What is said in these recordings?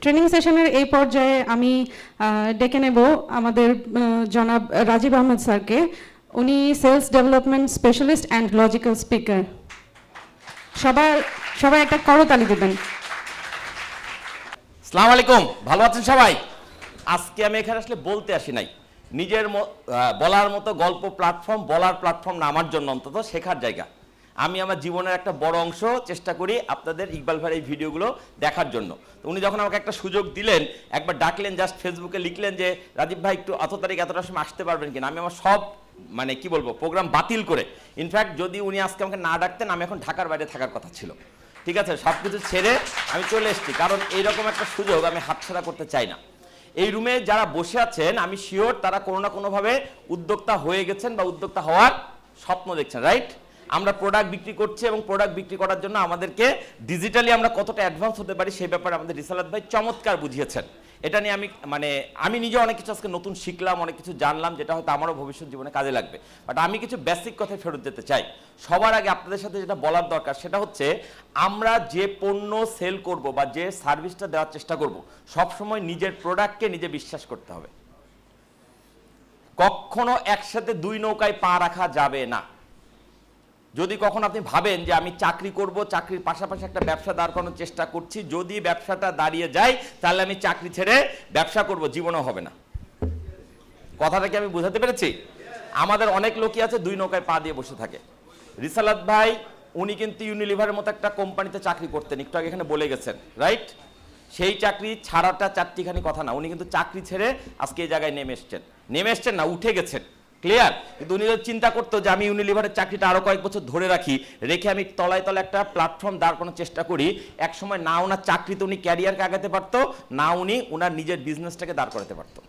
Training সেশনের এই পর্যায়ে আমি ডেকে নেব আমাদের জনাব রাজীব আহমেদ স্যারকে। উনি sales development specialist and logical speaker. সবাই একটা করতালি দেবেন। আসসালামু আলাইকুম, ভালো আছেন সবাই? আজকে আমি এখানে আসলে বলতে আসি নাই, নিজের বলার মতো গল্প প্ল্যাটফর্ম, বলার প্ল্যাটফর্ম না আমার জন্য, অন্তত শেখার জায়গা। আমি আমার জীবনের একটা বড় অংশ চেষ্টা করি আপনাদের ইকবাল ভাইয়ের এই ভিডিওগুলো দেখার জন্য। তো উনি যখন আমাকে একটা সুযোগ দিলেন, একবার ডাকলেন, জাস্ট ফেসবুকে লিখলেন যে রাজীব ভাই একটু এত তারিখ এতটার সময় আসতে পারবেন কিনা। আমি আমার সব কি বলবো প্রোগ্রাম বাতিল করে, ইনফ্যাক্ট যদি উনি আজকে আমাকে না ডাকতেন আমি এখন ঢাকার বাইরে থাকার কথা ছিল। ঠিক আছে, সব কিছু ছেড়ে আমি চলে এসেছি, কারণ এইরকম একটা সুযোগ আমি হাতছাড়া করতে চাই না। এই রুমে যারা বসে আছেন আমি শিওর তারা কোনো না কোনোভাবে উদ্যোক্তা হয়ে গেছেন বা উদ্যোক্তা হওয়ার স্বপ্ন দেখছেন, রাইট? আমরা প্রোডাক্ট বিক্রি করছি এবং প্রোডাক্ট বিক্রি করার জন্য আমাদেরকে ডিজিটালি আমরা কতটা অ্যাডভান্স হতে পারি সেই ব্যাপারে আমাদের রিসালাত ভাই চমৎকার বুঝিয়েছেন। এটা নিয়ে আমি নিজে অনেক কিছু আজকে নতুন শিখলাম, অনেক কিছু জানলাম, যেটা হয়তো আমারও ভবিষ্যৎ জীবনে কাজে লাগবে। বাট আমি কিছু বেসিক কথায় ফেরত যেতে চাই। সবার আগে আপনাদের সাথে যেটা বলার দরকার সেটা হচ্ছে, আমরা যে পণ্য সেল করব বা যে সার্ভিসটা দেওয়ার চেষ্টা করব, সবসময় নিজের প্রোডাক্টকে নিজে বিশ্বাস করতে হবে। কখনো একসাথে দুই নৌকায় পা রাখা যাবে না। যদি কখন আপনি ভাবেন যে আমি চাকরি করব, চাকরির পাশাপাশি একটা ব্যবসা দাঁড় করানোর চেষ্টা করছি, যদি ব্যবসাটা দাঁড়িয়ে যায় তাহলে আমি চাকরি ছেড়ে ব্যবসা করব, জীবনেও হবে না। কথাটা কি আমি বোঝাতে পেরেছি? আমাদের অনেক লোকই আছে দুই নৌকায় পা দিয়ে বসে থাকে। রিসালাত ভাই উনি কিন্তু ইউনিলিভারের মতো একটা কোম্পানিতে চাকরি করতেন, একটু আগে এখানে বলে গেছেন, রাইট? সেই চাকরি ছাড়াটা চারটিখানি কথা না, উনি কিন্তু চাকরি ছেড়ে আজকে এই জায়গায় নেমে এসছেন না, উঠে গেছেন, ক্লিয়ার? কিন্তু উনি যদি চিন্তা করতো যে আমি ইউনিলিভারের চাকরিটা আরো কয়েক বছর ধরে রেখে আমি তলায় তলায় একটা প্ল্যাটফর্ম দাঁড় করানোর চেষ্টা করি, একসময় না ওনার চাকরিতে উনি ক্যারিয়ারকে আগাতে পারতো, না উনি ওনার নিজের বিজনেসটাকে দাঁড় করাতে পারতো।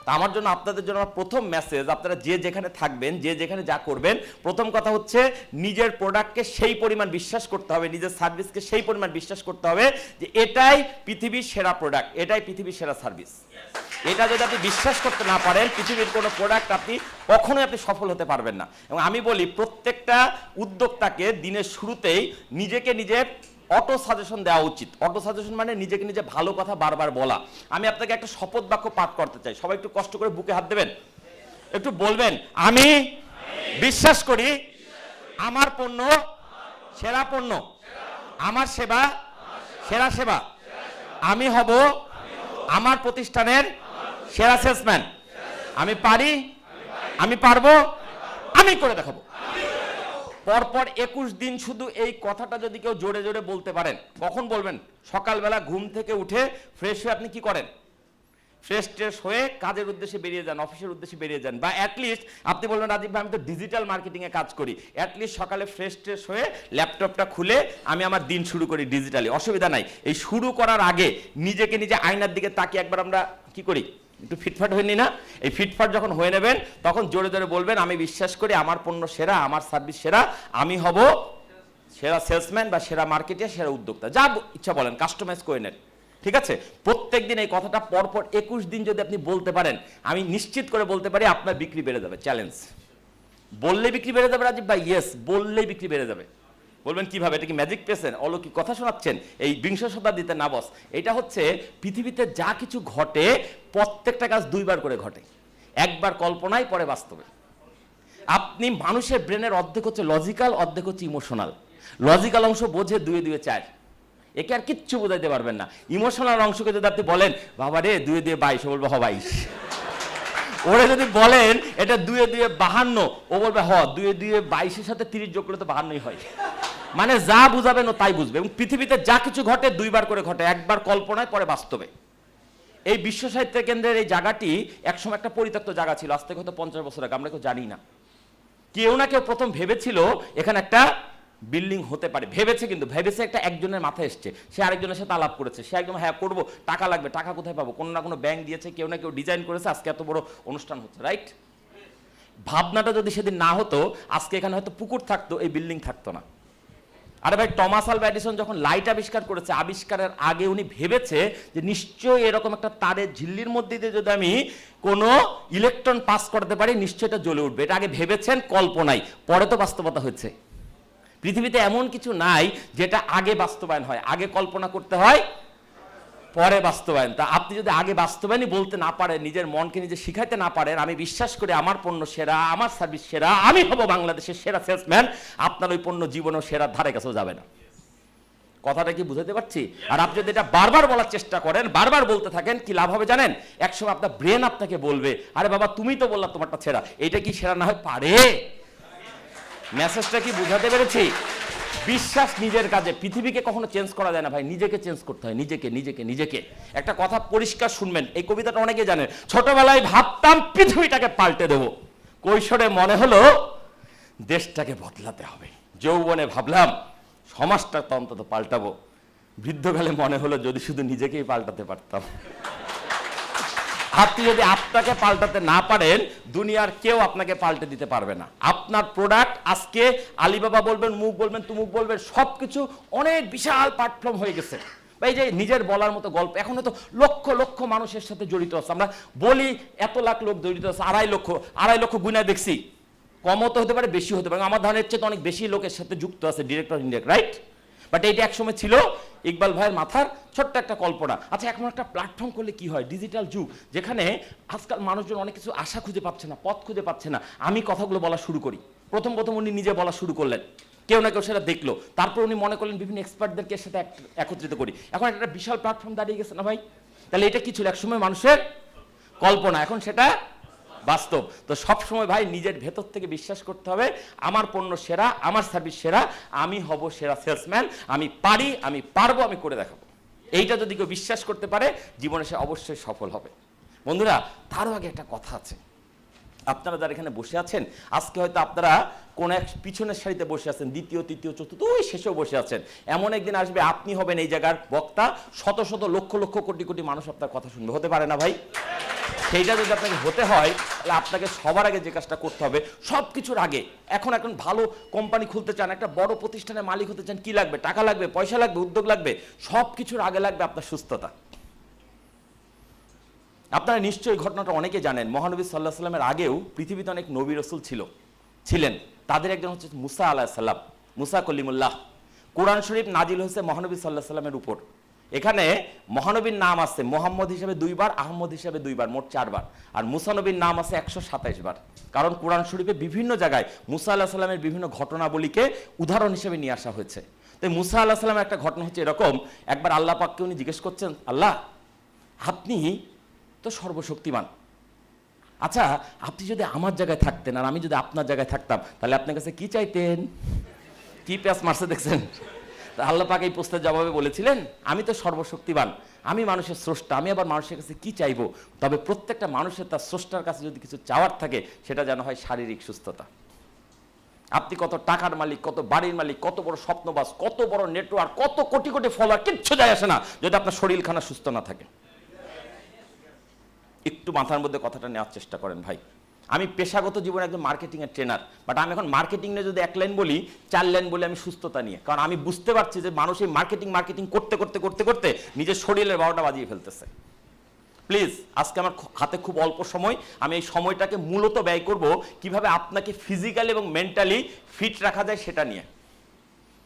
তা আমার জন্য আপনাদের জন্য আমার প্রথম মেসেজ, আপনারা যে যেখানে থাকবেন, যে যেখানে যা করবেন, প্রথম কথা হচ্ছে নিজের প্রোডাক্টকে সেই পরিমাণ বিশ্বাস করতে হবে, নিজের সার্ভিসকে সেই পরিমাণ বিশ্বাস করতে হবে যে এটাই পৃথিবীর সেরা প্রোডাক্ট, এটাই পৃথিবীর সেরা সার্ভিস। এটা যদি আপনি বিশ্বাস করতে না পারেন, পৃথিবীর কোনো প্রোডাক্ট আপনি কখনোই সফল হতে পারবেন না। এবং আমি বলি প্রত্যেকটা উদ্যোক্তাকে দিনের শুরুতেই নিজেকে নিজে অটো সাজেশন দেওয়া উচিত। অটো সাজেশন মানে নিজেকে নিজে ভালো কথা বারবার বলা। আমি আপনাকে একটা শপথ বাক্য পাঠ করতে চাই, সবাই একটু কষ্ট করে বুকে হাত দেবেন, একটু বলবেন, আমি বিশ্বাস করি আমার পণ্য সেরা পণ্য, আমার সেবা সেরা সেবা, আমি হব আমার প্রতিষ্ঠানের সেরা সেলসম্যান, আমি পারি, আমি পারবো, আমি করে দেখাবো। পরপর 21 দিন শুধু এই কথাটা যদি কেউ জোরে জোরে বলতে পারেন, কখন বলবেন? সকালবেলা ঘুম থেকে উঠে ফ্রেশ হয়ে আপনি কি করেন? ফ্রেশ ট্রেশ হয়ে কাজের উদ্দেশ্যে বেরিয়ে যান, অফিসের উদ্দেশ্যে বেরিয়ে যান, বা অ্যাটলিস্ট আপনি বলবেন রাজীব ভাই আমি তো ডিজিটাল মার্কেটিংয়ে কাজ করি, অ্যাটলিস্ট সকালে ফ্রেশ ট্রেশ হয়ে ল্যাপটপটা খুলে আমি আমার দিন শুরু করি ডিজিটালি, অসুবিধা নাই। এই শুরু করার আগে নিজেকে নিজে আয়নার দিকে তাকিয়ে একবার আমরা কি করি, একটু ফিটফাট হয়ে নি না? এই ফিটফাট যখন হয়ে নেবেন তখন জোরে জোরে বলবেন, আমি বিশ্বাস করি আমার পণ্য সেরা, আমার সার্ভিস সেরা, আমি হব সেরা সেলসম্যান বা সেরা মার্কেটিয়ার, সেরা উদ্যোক্তা, যা ইচ্ছা বলেন, কাস্টমাইজ করে নেন। ঠিক আছে? প্রত্যেকদিন এই কথাটা পরপর 21 দিন যদি আপনি বলতে পারেন, আমি নিশ্চিত করে বলতে পারি আপনার বিক্রি বেড়ে যাবে। চ্যালেঞ্জ। বললে বিক্রি বেড়ে যাবে রাজীব ভাই? ইয়েস, বললেই বিক্রি বেড়ে যাবে। বলবেন কিভাবে? এটা কি ম্যাজিক পেয়েছেন, অলৌকিক কথা শোনাচ্ছেন? এই বিংশ শতাব্দীতে না বস, এটা হচ্ছে পৃথিবীতে যা কিছু ঘটে প্রত্যেকটা কাজ দুইবার করে ঘটে, একবার কল্পনায়, পরে বাস্তবে। আপনি মানুষের ব্রেনের অর্ধেক হচ্ছে লজিক্যাল, অর্ধেক হচ্ছে ইমোশনাল। লজিক্যাল অংশ বোঝে 2 2 4, একে আর কিচ্ছু বোঝাইতে পারবেন না। ইমোশনাল অংশকে যদি আপনি বলেন বাবা রে 2 2 22, ও বলবে হ 22। ওরে যদি বলেন এটা 2 2 52, ও বলবে হ 2 2 22 এর সাথে 30 যোগ করলে তো 52ই হয়। মানে যা বুঝাবেন ও তাই বুঝবে। এবং পৃথিবীতে যা কিছু ঘটে দুইবার করে ঘটে, একবার কল্পনায়, পরে বাস্তবে। এই বিশ্ব সাহিত্য কেন্দ্রের এই জায়গাটি একসময় একটা পরিত্যক্ত জায়গা ছিল, আজ থেকে হয়তো 50 বছর আগে, আমরা কেউ জানি না। কেউ না কেউ প্রথম ভেবেছিল এখানে একটা বিল্ডিং হতে পারে, ভেবেছে, কিন্তু ভেবেছে একটা একজনের মাথায় এসছে, সে আরেকজনের সাথে আলাপ করেছে, সে একদম হ্যাঁ করবো, টাকা লাগবে, টাকা কোথায় পাবো, কোনো না কোনো ব্যাংক দিয়েছে, কেউ না কেউ ডিজাইন করেছে, আজকে এত বড় অনুষ্ঠান হচ্ছে, রাইট? ভাবনাটা যদি সেদিন না হতো, আজকে এখানে হয়তো পুকুর থাকতো, এই বিল্ডিং থাকতো না। আরে ভাই, টমাস আলভা এডিসন যখন লাইট আবিষ্কার করেছে, আবিষ্কারের আগে উনি ভেবেছে যে নিশ্চয়ই এরকম একটা তারের ঝিল্লির মধ্যে দিয়ে যদি আমি কোনো ইলেকট্রন পাস করতে পারি নিশ্চয়ই এটা জ্বলে উঠবে। এটা আগে ভেবেছেন কল্পনায়, পরে তো বাস্তবতা হয়েছে। পৃথিবীতে এমন কিছু নাই যেটা আগে বাস্তবায়ন হয়, আগে কল্পনা করতে হয়, পরে বাস্তবায়ন। তা আপনি যদি আগে বাস্তবায়নই বলতে না পারেন, নিজের মনকে নিজে শিখাইতে না পারেন, আমি বিশ্বাস করি আমার পণ্য সেরা, আমার সার্ভিস সেরা, আমি হব বাংলাদেশের সেরা সেলসম্যান, আপনার ওই পণ্য জীবনেও সেরার ধারে কাছেও যাবে না। কথাটা কি বুঝাতে পারছি? আর আপনি যদি এটা বারবার বলার চেষ্টা করেন, বারবার বলতে থাকেন, কি লাভ হবে জানেন? একসময় আপনার ব্রেন আপনাকে বলবে, আরে বাবা তুমি তো বললা তোমারটা সেরা, এটা কি সেরা না হয় পারে? মেসেজটা কি বুঝাতে পেরেছি? বিশ্বাস নিজের কাজে। পৃথিবীকে কখনো চেঞ্জ করা যায় না ভাই, নিজেকে চেঞ্জ করতে হয়, নিজেকে নিজেকে নিজেকে। একটা কথা পরিষ্কার শুনবেন, এই কবিতাটা অনেকে জানে। ছোটবেলায় ভাবতাম পৃথিবীটাকে পাল্টে দেব, কৈশোরে মনে হলো দেশটাকে বদলাতে হবে, যৌবনে ভাবলাম সমাজটা তো অন্তত পাল্টাবো, বৃদ্ধকালে মনে হলো যদি শুধু নিজেকেই পাল্টাতে পারতাম। আপনি যদি আপনাকে পাল্টাতে না পারেন, দুনিয়ার কেউ আপনাকে পাল্টে দিতে পারবে না। আপনার প্রোডাক্ট আজকে আলিবাবা বলবেন, মুখ বলবেন, তুমুক বলবেন, সবকিছু অনেক বিশাল প্ল্যাটফর্ম হয়ে গেছে। এই যে নিজের বলার মতো গল্প এখন তো লক্ষ লক্ষ মানুষের সাথে জড়িত আছে। আমরা বলি এত লাখ লোক জড়িত আছে, আড়াই লক্ষ গুণায় দেখছি, কমও তো হতে পারে, বেশি হতে পারে। আমার ধারণার চেয়ে তো অনেক বেশি লোকের সাথে যুক্ত আছে, ডিরেক্টর ইনডিরেক্ট, রাইট? বাট এইটা একসময় ছিল ইকবাল ভাইয়ের মাথার ছোট্ট একটা কল্পনা। আচ্ছা, এখন একটা প্ল্যাটফর্ম করলে কি হয়? ডিজিটাল যুগ, যেখানে আজকাল মানুষজন অনেক কিছু আশা খুঁজে পাচ্ছে না, পথ খুঁজে পাচ্ছে না, আমি কথাগুলো বলা শুরু করি। প্রথম উনি নিজে বলা শুরু করলেন, কেউ না কেউ সেটা দেখলো, তারপর উনি মনে করলেন বিভিন্ন এক্সপার্টদেরকে সাথে একত্রিত করি। এখন একটা বিশাল প্ল্যাটফর্ম দাঁড়িয়ে গেছে না ভাই? তাহলে এটা কি ছিল? একসময় মানুষের কল্পনা, এখন সেটা বাস্তব। তো সবসময় ভাই নিজের ভেতর থেকে বিশ্বাস করতে হবে, আমার পণ্য সেরা, আমার সার্ভিস সেরা, আমি হব সেরা সেলসম্যান, আমি পারি, আমি পারবো, আমি করে দেখাবো। এইটা যদি কেউ বিশ্বাস করতে পারে, জীবনে সে অবশ্যই সফল হবে। বন্ধুরা, তারও আগে একটা কথা আছে। আপনারা যারা এখানে বসে আছেন, আজকে হয়তো আপনারা কোন এক পিছনের সারিতে বসে আছেন, দ্বিতীয়, তৃতীয়, চতুর্থ, ওই শেষেও বসে আছেন। এমন একদিন আসবে আপনি হবেন এই জায়গার বক্তা, শত শত লক্ষ লক্ষ কোটি কোটি মানুষ আপনার কথা শুনবে। হতে পারে না ভাই? সেইটা যদি আপনাকে হতে হয়, তাহলে আপনাকে সবার আগে যে কাজটা করতে হবে, সব কিছুর আগে, এখন ভালো কোম্পানি খুলতে চান, একটা বড় প্রতিষ্ঠানের মালিক হতে চান, কি লাগবে? টাকা লাগবে, পয়সা লাগবে, উদ্যোগ লাগবে। সব কিছুর আগে লাগবে আপনার সুস্থতা। আপনারা নিশ্চয়ই ঘটনাটা অনেকে জানেন, মহানবী সাল্লাল্লাহু আলাইহি সাল্লামের আগেও পৃথিবীতে অনেক নবী রাসূল ছিলেন। তাদের একজন হচ্ছে মুসা আলাইহিস সালাম, মুসা কলিমুল্লাহ। কোরআন শরীফ নাজিল হয়েছে মহানবী সাল্লাল্লাহু আলাইহি সাল্লামের উপর। এখানে মহানবীর নাম আছে মোহাম্মদ হিসেবে 2 বার, আহমদ হিসেবে 2 বার, মোট 4 বার। আর মুসা নবীর নাম আছে 127 বার। কারণ কোরআন শরীফে বিভিন্ন জায়গায় মুসা আলাইহিস সালামের বিভিন্ন ঘটনাবলীকে উদাহরণ হিসেবে নিয়ে আসা হয়েছে। তাই মুসা আলাইহিস সালামের একটা ঘটনা হচ্ছে এরকম, একবার আল্লাহ পাককে উনি জিজ্ঞেস করছেন, আল্লাহ আপনি তো সর্বশক্তিমান, আচ্ছা আপনি যদি আমার জায়গায় থাকতেন আর আমি যদি আপনার জায়গায় থাকতাম, তাহলে আপনার কাছে কি চাইতেন? কি প্যাস মারছে দেখছেন? আল্লাহ পাক এই প্রশ্নের জবাবে বলেছিলেন, আমি তো সর্বশক্তিমান, আমি মানুষের স্রষ্টা, আমি আবার মানুষের কাছে কি চাইবো? তবে প্রত্যেকটা মানুষের তার স্রষ্টার কাছে যদি কিছু চাওয়ার থাকে, সেটা যেন হয় শারীরিক সুস্থতা। আপনি কত টাকার মালিক, কত বাড়ির মালিক, কত বড় স্বপ্নবাস, কত বড় নেটওয়ার্ক, কত কোটি কোটি ফলোয়ার, কিচ্ছু যায় আসে না যদি আপনার শরীরখানা সুস্থ না থাকে। একটু মাথার মধ্যে কথাটা নেওয়ার চেষ্টা করেন ভাই। আমি পেশাগত জীবনে একজন মার্কেটিংয়ের ট্রেনার, বাট আমি এখন মার্কেটিং নিয়ে যদি 1 লাইন বলি, 4 লাইন বলি আমি সুস্থতা নিয়ে। কারণ আমি বুঝতে পারছি যে মানুষ এই মার্কেটিং করতে করতে করতে করতে নিজের শরীরের 12টা বাজিয়ে ফেলতেছে। প্লিজ, আজকে আমার হাতে খুব অল্প সময়, আমি এই সময়টাকে মূলত ব্যয় করব কিভাবে আপনাকে ফিজিক্যালি এবং মেন্টালি ফিট রাখা যায় সেটা নিয়ে।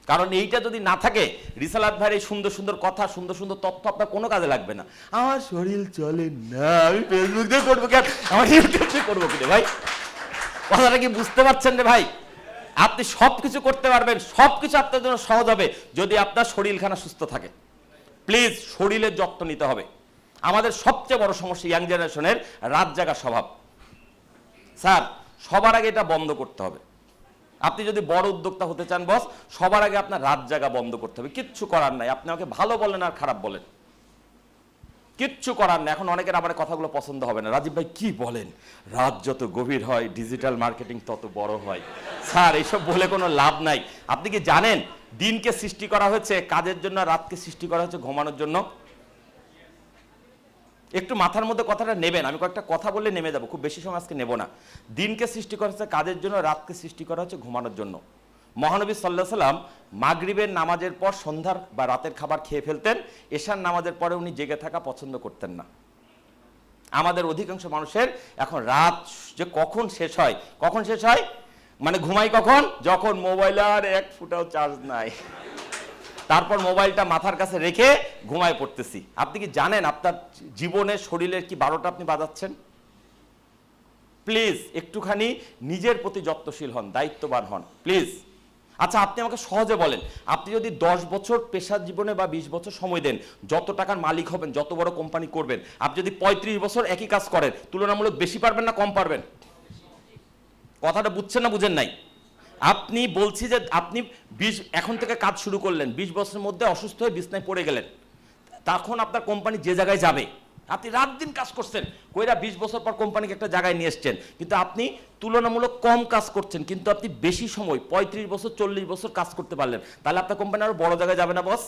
কারণ এইটা যদি না থাকে, রিসালাত ভাইয়ের এই সুন্দর সুন্দর কথা, সুন্দর সুন্দর তথ্য আপনার কোনো কাজে লাগবে না। আমার শরীর চলে না, আমি ফেসবুক দিয়ে করবো কেন, আমার ইউটিউব দিয়ে করবো কিনে ভাই? কথাটা কি বুঝতে পারছেন রে ভাই? আপনি সবকিছু করতে পারবেন, সবকিছু আপনার জন্য সহজ হবে যদি আপনার শরীরখানা সুস্থ থাকে। প্লিজ, শরীরের যত্ন নিতে হবে। আমাদের সবচেয়ে বড় সমস্যা ইয়াং জেনারেশনের রাত জাগা স্বভাব। স্যার, সবার আগে এটা বন্ধ করতে হবে। আপনি যদি বড় উদ্যোক্তা হতে চান বস, সবার আগে আপনার রাত জাগা বন্ধ করতে হবে। কিচ্ছু করার নাই, আপনি আমাকে ভালো বলেন আর খারাপ বলেন, কিচ্ছু করার নাই। এখন অনেকের আবার কথাগুলো পছন্দ হবে না। রাজীব ভাই কি বলেন, রাত যত গভীর হয় ডিজিটাল মার্কেটিং তত বড় হয়। স্যার, এইসব বলে কোনো লাভ নাই। আপনি কি জানেন দিনকে সৃষ্টি করা হয়েছে কাজের জন্য, রাতকে সৃষ্টি করা হয়েছে ঘুমানোর জন্য? একটু মাথার মধ্যে কথাটা নেবেন, আমি কয়েকটা কথা বললে নেমে যাবো, খুব বেশি সময় আজকে নেব না। দিনকে সৃষ্টি করা হচ্ছে কাজের জন্য, রাতকে সৃষ্টি করা হচ্ছে ঘুমানোর জন্য। মহানবী সাল্লাল্লাহু আলাইহি সাল্লাম মাগরিবের নামাজের পর সন্ধ্যার বা রাতের খাবার খেয়ে ফেলতেন। এশার নামাজের পরে উনি জেগে থাকা পছন্দ করতেন না। আমাদের অধিকাংশ মানুষের এখন রাত যে কখন শেষ হয়, কখন শেষ হয় মানে ঘুমাই কখন? যখন মোবাইল আর 1 ফুটাও চার্জ নাই। তারপর মোবাইলটা মাথার কাছে রেখে ঘুমায় পড়তেছি। আপনি কি জানেন আপনার জীবনের শরীরের কি 12টা আপনি বাজাচ্ছেন? প্লিজ একটুখানি নিজের প্রতি যত্নশীল হন, দায়িত্ববান হন প্লিজ। আচ্ছা আপনি আমাকে সহজে বলেন, আপনি যদি 10 বছর পেশার জীবনে বা 20 বছর সময় দেন, যত টাকার মালিক হবেন, যত বড় কোম্পানি করবেন, আপনি যদি 35 বছর একই কাজ করেন, তুলনামূলক বেশি পারবেন না কম পারবেন? কথাটা বুঝছেন না বুঝেন নাই? আপনি বলছি যে আপনি 20 এখন থেকে কাজ শুরু করলেন, 20 বছরের মধ্যে অসুস্থ হয়ে বিছনায় পড়ে গেলেন, তখন আপনার কোম্পানি যে জায়গায় যাবে, আপনি রাত দিন কাজ করছেন, কইরা 20 বছর পর কোম্পানিকে একটা জায়গায় নিয়ে এসছেন, কিন্তু আপনি তুলনামূলক কম কাজ করছেন, কিন্তু আপনি বেশি সময় 35 বছর 40 বছর কাজ করতে পারলেন, তাহলে আপনার কোম্পানি আরো বড় জায়গায় যাবে না বস?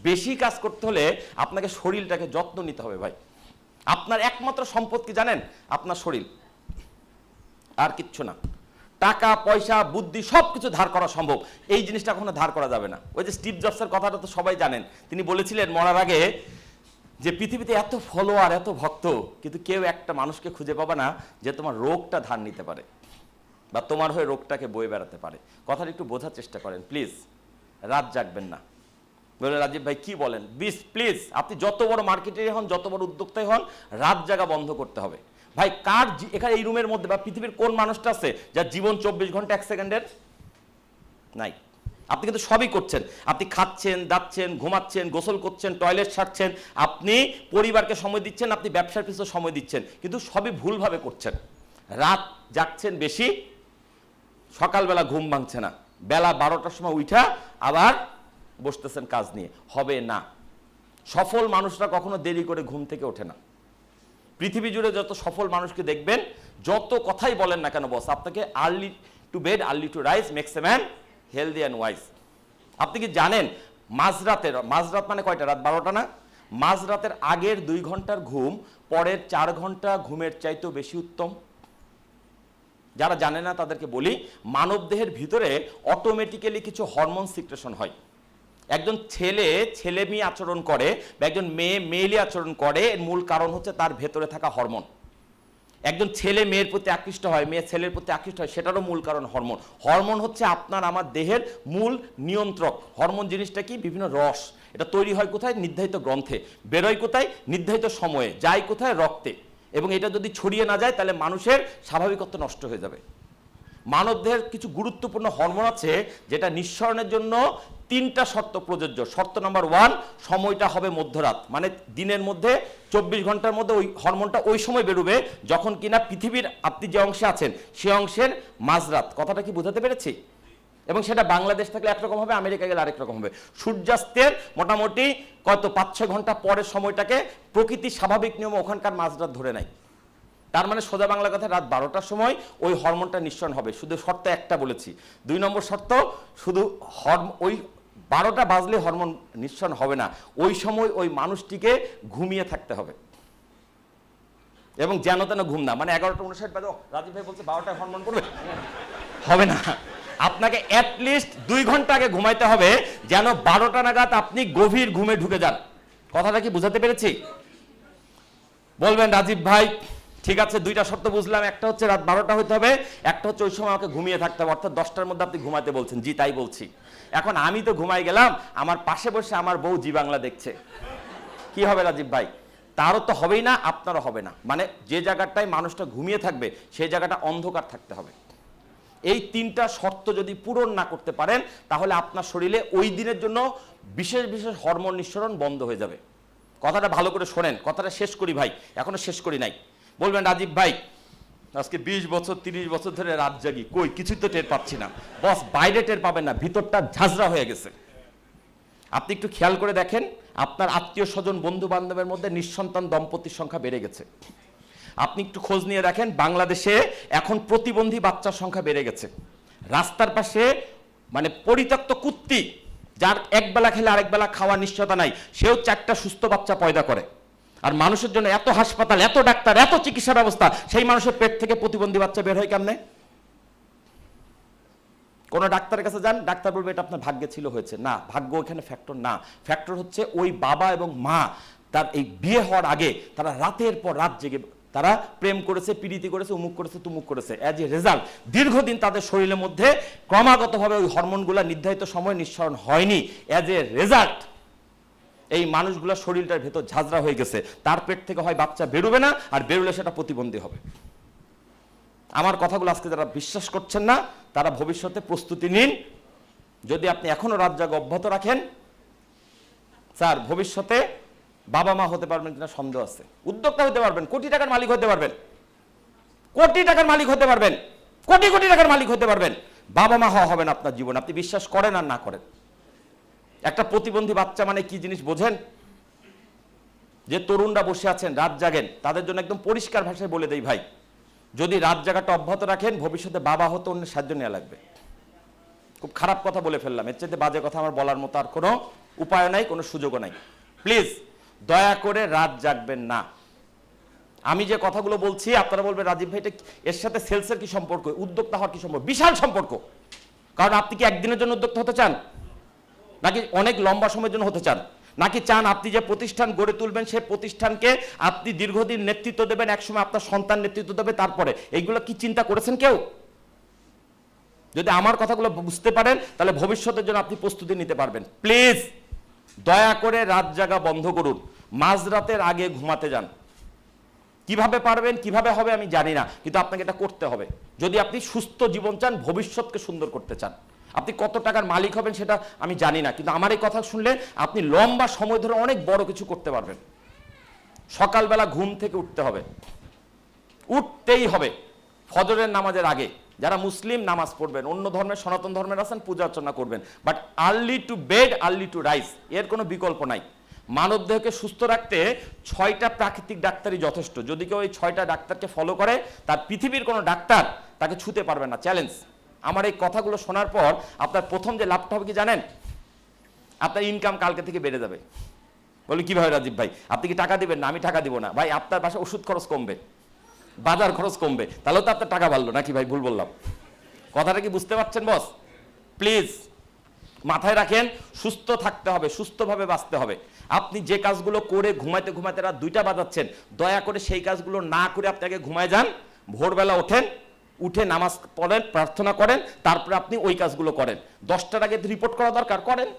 বেশি কাজ করতে হলে আপনাকে শরীরটাকে যত্ন নিতে হবে ভাই। আপনার একমাত্র সম্পদ কি জানেন? আপনার শরীর, আর কিচ্ছু না। টাকা পয়সা বুদ্ধি সবকিছু ধার করা সম্ভব, এই জিনিসটা কখনো ধার করা যাবে না। ওই যে স্টিভ জবসের কথাটা তো সবাই জানেন, তিনি বলেছিলেন মরার আগে যে পৃথিবীতে এত ফলোয়ার এত ভক্ত, কিন্তু কেউ একটা মানুষকে খুঁজে পাবে না যে তোমার রোগটা ধার নিতে পারে বা তোমার হয়ে রোগটাকে বয়ে বেড়াতে পারে। কথাটা একটু বোঝার চেষ্টা করেন প্লিজ, রাত জাগবেন না। বলে রাজীব ভাই কি বলেন? প্লিজ আপনি যত বড় মার্কেটার হন, যত বড় উদ্যোক্তাই হন, রাত জাগা বন্ধ করতে হবে ভাই। কার এখানে এই রুমের মধ্যে বা পৃথিবীর কোন মানুষটা আছে যার জীবন 24 ঘন্টা 1 সেকেন্ডের? নাই। আপনি কিন্তু সবই করছেন, আপনি খাচ্ছেন, দাচ্ছেন, ঘুমাচ্ছেন, গোসল করছেন, টয়লেট সারছেন, আপনি পরিবারকে সময় দিচ্ছেন, আপনি ব্যবসার পিছনে সময় দিচ্ছেন, কিন্তু সবই ভুলভাবে করছেন। রাত জাগছেন বেশি, সকালবেলা ঘুম ভাঙছে না, বেলা 12টার সময় উঠা আবার বসতেছেন কাজ নিয়ে, হবে না। সফল মানুষরা কখনো দেরি করে ঘুম থেকে ওঠে না। পৃথিবী জুড়ে যত সফল মানুষকে দেখবেন, যত কথাই বলেন না কেন বস, আপনাকে early to bed early to rise makes a man healthy and wise. আপনি কি জানেন মাঝরাত মানে কয়টা? রাত 12টা না? মাঝরাতের আগের 2 ঘন্টার ঘুম পরের 4 ঘন্টা ঘুমের চাইতেও বেশি উত্তম। যারা জানে না তাদেরকে বলি, মানব দেহের ভিতরে অটোমেটিক্যালি কিছু হরমোন সিক্রেশন হয়। একজন ছেলে ছেলেমেয়ে আচরণ করে বা একজন মেয়ে মেয়েলি আচরণ করে, এর মূল কারণ হচ্ছে তার ভেতরে থাকা হরমোন। একজন ছেলে মেয়ের প্রতি আকৃষ্ট হয়, মেয়ে ছেলের প্রতি আকৃষ্ট হয়, সেটারও মূল কারণ হরমোন। হরমোন হচ্ছে আপনার আমার দেহের মূল নিয়ন্ত্রক। হরমোন জিনিসটা কি? বিভিন্ন রস। এটা তৈরি হয় কোথায়? নির্ধারিত গ্রন্থে। বেরোয় কোথায়? নির্ধারিত সময়ে। যায় কোথায়? রক্তে। এবং এটা যদি ছড়িয়ে না যায় তাহলে মানুষের স্বাভাবিকত্ব নষ্ট হয়ে যাবে। মানবদেহের কিছু গুরুত্বপূর্ণ হরমোন আছে যেটা নিঃসরণের জন্য 3টা শর্ত প্রযোজ্য। শর্ত নাম্বার 1, সময়টা হবে মধ্যরাত, মানে দিনের মধ্যে 24 ঘন্টার মধ্যে ওই হরমোনটা ওই সময় বেরোবে যখন কিনা পৃথিবীর আপনি যে অংশে আছেন সে অংশের মাঝরাত। কথাটা কি বোঝাতে পেরেছি? এবং সেটা বাংলাদেশ থাকলে একরকম হবে, আমেরিকা গেলে আরেক রকম হবে। সূর্যাস্তের মোটামুটি কত 5-6 ঘন্টা পরের সময়টাকে প্রকৃতির স্বাভাবিক নিয়মে ওখানকার মাঝরাত ধরে নেয়। তার মানে সোজা বাংলা কথা, রাত 12টার সময় ওই হরমোনটা নিঃসরণ হবে। শুধু শর্ত একটা বলেছি। 2 নম্বর শর্ত, শুধু ওই 12টা বাজলে হরমোন নিঃসরণ হবে না, ওই সময় ওই মানুষটিকে ঘুমিয়ে থাকতে হবে। এবং যেন তেন ঘুম না, মানে 11:59 বাজে রাজীব ভাই বলছে 12টায় হরমোন পড়বে, হবে না। আপনাকে অ্যাটলিস্ট 2 ঘন্টা আগে ঘুমাইতে হবে, যেন 12টা নাগাদ আপনি গভীর ঘুমে ঢুকে যান। কথাটা কি বুঝাতে পেরেছি? বলবেন রাজীব ভাই ঠিক আছে, 2টা শর্ত বুঝলাম, একটা হচ্ছে রাত 12টা হতে হবে, একটা হচ্ছে ওই সময় আমাকে ঘুমিয়ে থাকতে হবে, অর্থাৎ 10টার মধ্যে আপনি ঘুমাতে বলছেন। জি তাই বলছি। এখন আমি তো ঘুমাই গেলাম, আমার পাশে বসে আমার বউ জি বাংলা দেখছে, কি হবে রাজীব ভাই? তারও তো হবেই না, আপনারও হবে না। মানে যে জায়গাটায় মানুষটা ঘুমিয়ে থাকবে সেই জায়গাটা অন্ধকার থাকতে হবে। এই 3টা শর্ত যদি পূরণ না করতে পারেন তাহলে আপনার শরীরে ওই দিনের জন্য বিশেষ বিশেষ হরমোন নিঃসরণ বন্ধ হয়ে যাবে। কথাটা ভালো করে শোনেন, কথাটা শেষ করি ভাই, এখনো শেষ করি নাই। বলবেন রাজীব ভাই আজকে 20 বছর 30 বছর ধরে রাত জাগি, কই কিছুই তো টের পাচ্ছি না। বস বাইরে টের পাবেন না, ভিতরটা ঝাঁঝরা হয়ে গেছে। আপনি একটু খেয়াল করে দেখেন, আপনার আত্মীয় স্বজন বন্ধু বান্ধবের মধ্যে নিঃসন্তান দম্পতির সংখ্যা বেড়ে গেছে। আপনি একটু খোঁজ নিয়ে রাখেন, বাংলাদেশে এখন প্রতিবন্ধী বাচ্চার সংখ্যা বেড়ে গেছে। রাস্তার পাশে মানে পরিত্যক্ত কুত্তি, যার একবেলা খেলে আরেক বেলা খাওয়ার নিশ্চয়তা নাই, সেও 4টা সুস্থ বাচ্চা পয়দা করে। আর মানুষের জন্য এত হাসপাতাল, এত ডাক্তার, এত চিকিৎসা ব্যবস্থা, সেই মানুষের পেট থেকে প্রতিবন্ধী বাচ্চা বের হয় কেমনে? কোন ডাক্তারের কাছে যান, ডাক্তার বলবে এটা আপনার ভাগ্যে ছিল হয়েছে। না, ভাগ্য এখানে ফ্যাক্টর না। ফ্যাক্টর হচ্ছে ওই বাবা এবং মা তার এই বিয়ে হওয়ার আগে তারা রাতের পর রাত জেগে তারা প্রেম করেছে, প্রীতি করেছে, উমুক করেছে, তুমুক করেছে। অ্যাজ এ রেজাল্ট দীর্ঘদিন তাদের শরীরের মধ্যে ক্রমাগতভাবে ওই হরমোনগুলো নির্ধারিত সময় নিঃসরণ হয়নি। অ্যাজ এ রেজাল্ট এই মানুষগুলোর শরীরটার ভেতর ঝাঁঝরা হয়ে গেছে। তার পেট থেকে হয় বাচ্চা বেরোবে না, আর বেরোলে সেটা প্রতিবন্ধী হবে। আমার কথাগুলো আজকে যারা বিশ্বাস করছেন না তারা ভবিষ্যতে প্রস্তুতি নিন। যদি আপনি এখনো রাত জাগা অব্যাহত রাখেন, স্যার ভবিষ্যতে বাবা মা হতে পারবেন কিনা সন্দেহ আছে। উদ্যোক্তা হতে পারবেন, কোটি টাকার মালিক হতে পারবেন, কোটি টাকার মালিক হতে পারবেন, কোটি কোটি টাকার মালিক হতে পারবেন। বাবা মা হওয়া হবে না আপনার জীবন, আপনি বিশ্বাস করেন আর না করেন। একটা প্রতিবন্ধী বাচ্চা মানে কি জিনিস বোঝেন? যে তরুণরা বসে আছেন রাত জাগেন, তাদের জন্য একদম পরিষ্কার ভাষায় বলে দেই ভাই, যদি রাত জাগাটা অব্যাহত রাখেন ভবিষ্যতে বাবা হতে অন্যের সাহায্য নেওয়া লাগবে। খুব খারাপ কথা বলে ফেললাম, এর চাইতে বাজে কথা আমার বলার মতো আর কোনো উপায় নাই, কোনো সুযোগও নাই। প্লিজ দয়া করে রাত জাগবেন না। আমি যে কথাগুলো বলছি আপনারা বলবেন রাজীব ভাই এর সাথে সেলসের কি সম্পর্ক, উদ্যোক্তা হওয়ার কি সম্পর্ক? বিশাল সম্পর্ক। কারণ আপনি কি একদিনের জন্য উদ্যোক্তা হতে চান, নাকি অনেক লম্বা সময়ের জন্য হতে চান, নাকি চান আপনি যে প্রতিষ্ঠান গড়ে তুলবেন সেই প্রতিষ্ঠানকে আপনি দীর্ঘদিন নেতৃত্ব দেবেন, একসময় আপনার সন্তান নেতৃত্ব দেবে তারপরে? এইগুলো কি চিন্তা করেছেন কেউ? যদি আমার কথাগুলো বুঝতে পারেন তাহলে ভবিষ্যতের জন্য আপনি প্রস্তুতি নিতে পারবেন। প্লিজ দয়া করে রাত জাগা বন্ধ করুন, মাঝরাতের আগে ঘুমাতে যান। কিভাবে পারবেন, কিভাবে হবে আমি জানি না, কিন্তু আপনাকে এটা করতে হবে যদি আপনি সুস্থ জীবন চান, ভবিষ্যৎকে সুন্দর করতে চান। আপনি কত টাকার মালিক হবেন সেটা আমি জানি না, কিন্তু আমার এই কথা শুনলে আপনি লম্বা সময় ধরে অনেক বড় কিছু করতে পারবেন। সকালবেলা ঘুম থেকে উঠতে হবে, উঠতেই হবে ফজরের নামাজের আগে। যারা মুসলিম নামাজ পড়বেন, অন্য ধর্মের সনাতন ধর্মের আছেন পূজা অর্চনা করবেন, but early to bed early to rise, এর কোনো বিকল্প নাই। মানব দেহকে সুস্থ রাখতে 6টা প্রাকৃতিক ডাক্তারই যথেষ্ট। যদি কেউ এই 6টা ডাক্তারকে ফলো করে, তার পৃথিবীর কোনো ডাক্তার তাকে ছুতে পারবে না, চ্যালেঞ্জ। আমার এই কথাগুলো শোনার পর আপনার প্রথম যে লাভটা হবে কি জানেন? আপনার ইনকাম কালকে থেকে বেড়ে যাবে। বলি কিভাবে রাজীব ভাই, আপনি কি টাকা দিবেন? না, আমি টাকা দিব না। ভাই আপনার বাসায় ওষুধ খরচ কমবে, বাজার খরচ কমবে, তাহলেও তো আপনার টাকা বাড়লো নাকি? ভাই ভুল বললাম? কথাটা কি বুঝতে পারছেন বস? প্লিজ মাথায় রাখেন, সুস্থ থাকতে হবে, সুস্থভাবে বাঁচতে হবে। আপনি যে কাজগুলো করে ঘুমাইতে ঘুমাইতে রাত 2টা বাজাচ্ছেন, দয়া করে সেই কাজগুলো না করে আপনি আগে ঘুমায় যান। ভোরবেলা ওঠেন, উঠে নামাজ পড়েন, প্রার্থনা করেন, তারপরে আপনি ওই কাজগুলো করেন। 10টার আগে রিপোর্ট করা দরকার, করেন।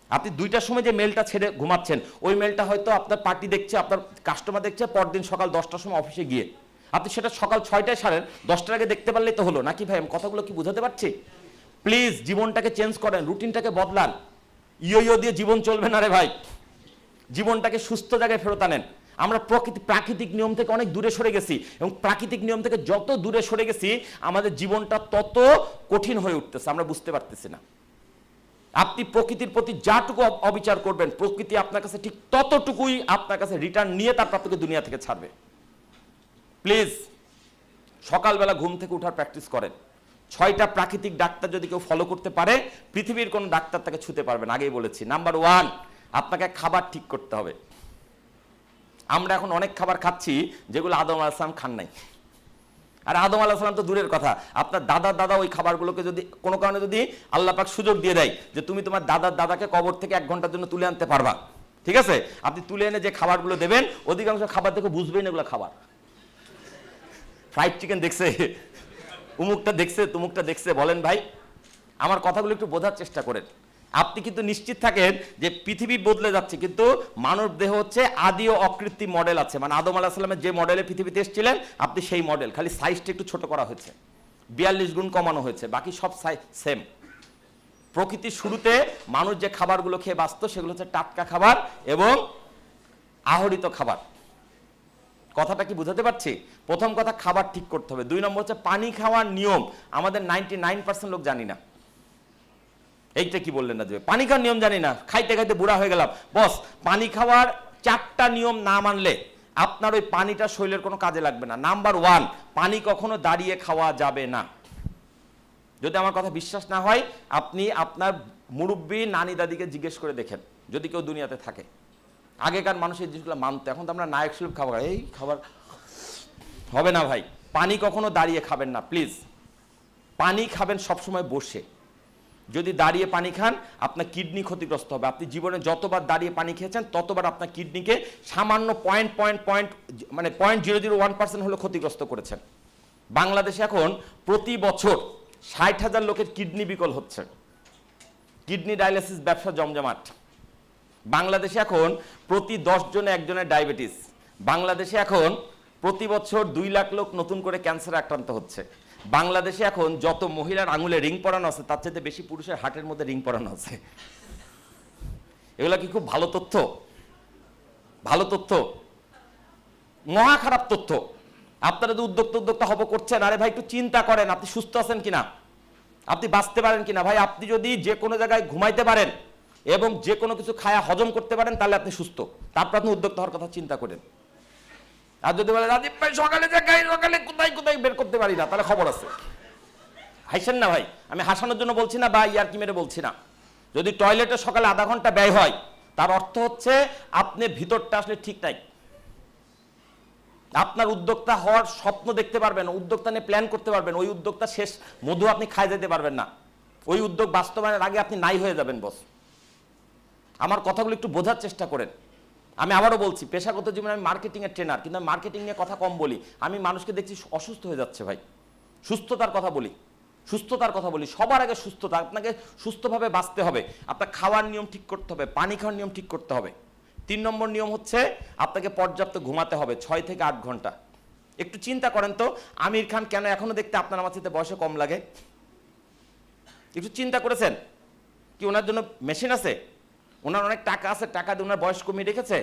আপনি 2টার সময় যে মেলটা ছেড়ে ঘুমাচ্ছেন, ওই মেলটা হয়তো আপনার পার্টি দেখছে, আপনার কাস্টমার দেখছে পরদিন সকাল 10টার সময় অফিসে গিয়ে, আপনি সেটা সকাল 6টায় সারেন, 10টার আগে দেখতে পারলেই তো হলো নাকি? ভাই আমি কথাগুলো কি বুঝাতে পারছি? প্লিজ জীবনটাকে চেঞ্জ করেন, রুটিনটাকে বদলান। ইয়ো দিয়ে জীবন চলবে না রে ভাই, জীবনটাকে সুস্থ জায়গায় ফেরত আনেন। আমরা প্রাকৃতিক নিয়ম থেকে অনেক দূরে সরে গেছি, এবং প্রাকৃতিক নিয়ম থেকে যত দূরে সরে গেছি আমাদের জীবনটা তত কঠিন হয়ে উঠতেছে, আমরা বুঝতে পারতেছি না। আপনি প্রকৃতির প্রতি যাটুকু অবিচার করবেন, প্রকৃতি আপনার কাছে ঠিক ততটুকুই আপনার কাছে রিটার্ন নিয়ে তারপর আপনাকে দুনিয়া থেকে ছাড়বে। প্লিজ সকালবেলা ঘুম থেকে উঠার প্র্যাকটিস করেন। 6টা প্রাকৃতিক ডাক্তার যদি কেউ ফলো করতে পারে, পৃথিবীর কোনো ডাক্তার তাকে ছুতে পারবে না। আগেই বলেছি, নাম্বার 1 আপনাকে খাবার ঠিক করতে হবে। আমরা এখন অনেক খাবার খাচ্ছি যেগুলো আদম আলাইহিস সালাম খান নাই। আর আদম আলাইহিস সালাম তো দূরের কথা, আপনার দাদা ওই খাবারগুলোকে যদি কোনো কারণে যদি আল্লাহ পাক সুযোগ দিয়ে দেয় যে তুমি তোমার দাদাকে কবর থেকে 1 ঘন্টার জন্য তুলে আনতে পারবা, ঠিক আছে, আপনি তুলে এনে যে খাবারগুলো দেবেন, অধিকাংশ খাবার দেখে বুঝবেই না এগুলো খাবার। ফ্রাইড চিকেন দেখছে, উমুকটা দেখছে, তুমুকটা দেখছে। বলেন ভাই, আমার কথাগুলো একটু বোঝার চেষ্টা করেন। আপনি কিন্তু নিশ্চিত থাকেন যে পৃথিবী বদলে যাচ্ছে, কিন্তু মানব দেহ হচ্ছে আদি ও অকৃত্রিম মডেল আছে। মানে আদম আলাইহিস সালামের যে মডেলে পৃথিবীতে এসেছিলেন আপনি সেই মডেল, খালি সাইজটা একটু ছোট করা হয়েছে, 42 গুণ কমানো হয়েছে, বাকি সব সেম। প্রকৃতির শুরুতে মানুষ যে খাবারগুলো খেয়ে বাঁচত সেগুলো হচ্ছে টাটকা খাবার এবং আহরিত খাবার। কথাটা কি বুঝাতে পারছি? প্রথম কথা, খাবার ঠিক করতে হবে। 2 নম্বর হচ্ছে পানি খাওয়ার নিয়ম। আমাদের 99% লোক জানি না। এইটা কি বললেন না যে পানি খাওয়ার নিয়ম জানি না, খাইতে খাইতে বুড়া হয়ে গেলাম। বস, পানি খাওয়ার 4টা নিয়ম না মানলে আপনার ওই পানিটা শরীরের কোনো কাজে লাগবে না। নাম্বার 1, পানি কখনো দাঁড়িয়ে খাওয়া যাবে না। যদি আমার কথা বিশ্বাস না হয় আপনি আপনার মুরব্বী নানি দাদিকে জিজ্ঞেস করে দেখেন, যদি কেউ দুনিয়াতে থাকে। আগেকার মানুষের জিনিসগুলো মানতে, এখন তো আমরা নায়ক শিল্প খাবার, এই খাবার হবে না ভাই। পানি কখনো দাঁড়িয়ে খাবেন না প্লিজ। পানি খাবেন সবসময় বসে। যদি দাঁড়িয়ে পানি খান আপনার কিডনি ক্ষতিগ্রস্ত হবে। আপনি জীবনে যতবার দাঁড়িয়ে পানি খেয়েছেন ততবার আপনার কিডনিকে সামান্য মানে 0.001% হলে ক্ষতিগ্রস্ত করেছেন। বাংলাদেশে এখন প্রতি বছর 60,000 লোকের কিডনি বিকল হচ্ছে। কিডনি ডায়ালিসিস ব্যবসা জমজমাট। বাংলাদেশে এখন প্রতি 10 জনে একজনের ডায়াবেটিস। বাংলাদেশে এখন প্রতি বছর 2 লাখ লোক নতুন করে ক্যান্সারে আক্রান্ত হচ্ছে। বাংলাদেশে এখন যত মহিলার আঙুলে রিং পরানো আছে তার চাইতে বেশি পুরুষের হার্টের মধ্যে রিং পরানো আছে। এগুলা কি খুব ভালো তথ্য? ভালো তথ্য? মহা খারাপ তথ্য। আপনারা যদি উদ্যোক্তা হব করছেন, আরে ভাই একটু চিন্তা করেন আপনি সুস্থ আছেন কিনা, আপনি বাঁচতে পারেন কিনা। ভাই আপনি যদি যে কোনো জায়গায় ঘুমাইতে পারেন এবং যে কোনো কিছু খায়া হজম করতে পারেন তাহলে আপনি সুস্থ, তারপর আপনি উদ্যোক্তা হওয়ার কথা চিন্তা করেন। আর যদি বলে রাজীব ভাই সকালে কোথায় বের করতে পারি না, তাহলে খবর আছে। হাসেন না ভাই, আমি হাসানোর জন্য বলছি না বা ইয়ার্কি মেরে বলছি না। যদি টয়লেটে সকালে আধা ঘন্টা ব্যয় হয় তার অর্থ হচ্ছে আপনি ভিতরটা আসলে ঠিক নাই। আপনার উদ্যোক্তা হওয়ার স্বপ্ন দেখতে পারবেন, উদ্যোক্তা নিয়ে প্ল্যান করতে পারবেন, ওই উদ্যোক্তা শেষ মধু আপনি খাই যেতে পারবেন না। ওই উদ্যোগ বাস্তবায়নের আগে আপনি নাই হয়ে যাবেন বস। আমার কথাগুলো একটু বোঝার চেষ্টা করেন। আমি আবারও বলছি, পেশাগত জীবনে আমি মার্কেটিংয়ের ট্রেনার, কিন্তু আমি মার্কেটিং নিয়ে কথা কম বলি। আমি মানুষকে দেখছি অসুস্থ হয়ে যাচ্ছে ভাই। সুস্থতার কথা বলি, সুস্থতার কথা বলি। সবার আগে সুস্থতা। আপনাকে সুস্থভাবে বাঁচতে হবে। আপনার খাওয়ার নিয়ম ঠিক করতে হবে, পানি খাওয়ার নিয়ম ঠিক করতে হবে। 3 নম্বর নিয়ম হচ্ছে আপনাকে পর্যাপ্ত ঘুমাতে হবে, 6 থেকে 8 ঘন্টা। একটু চিন্তা করেন তো, আমির খান কেন এখনো দেখতে আপনার আমার সাথে বয়সে কম লাগে? একটু চিন্তা করেছেন? কি ওনার জন্য মেশিন আছে? ওনার অনেক টাকা আছে, টাকা দিয়ে ওনার বয়স কমিয়ে রেখেছে?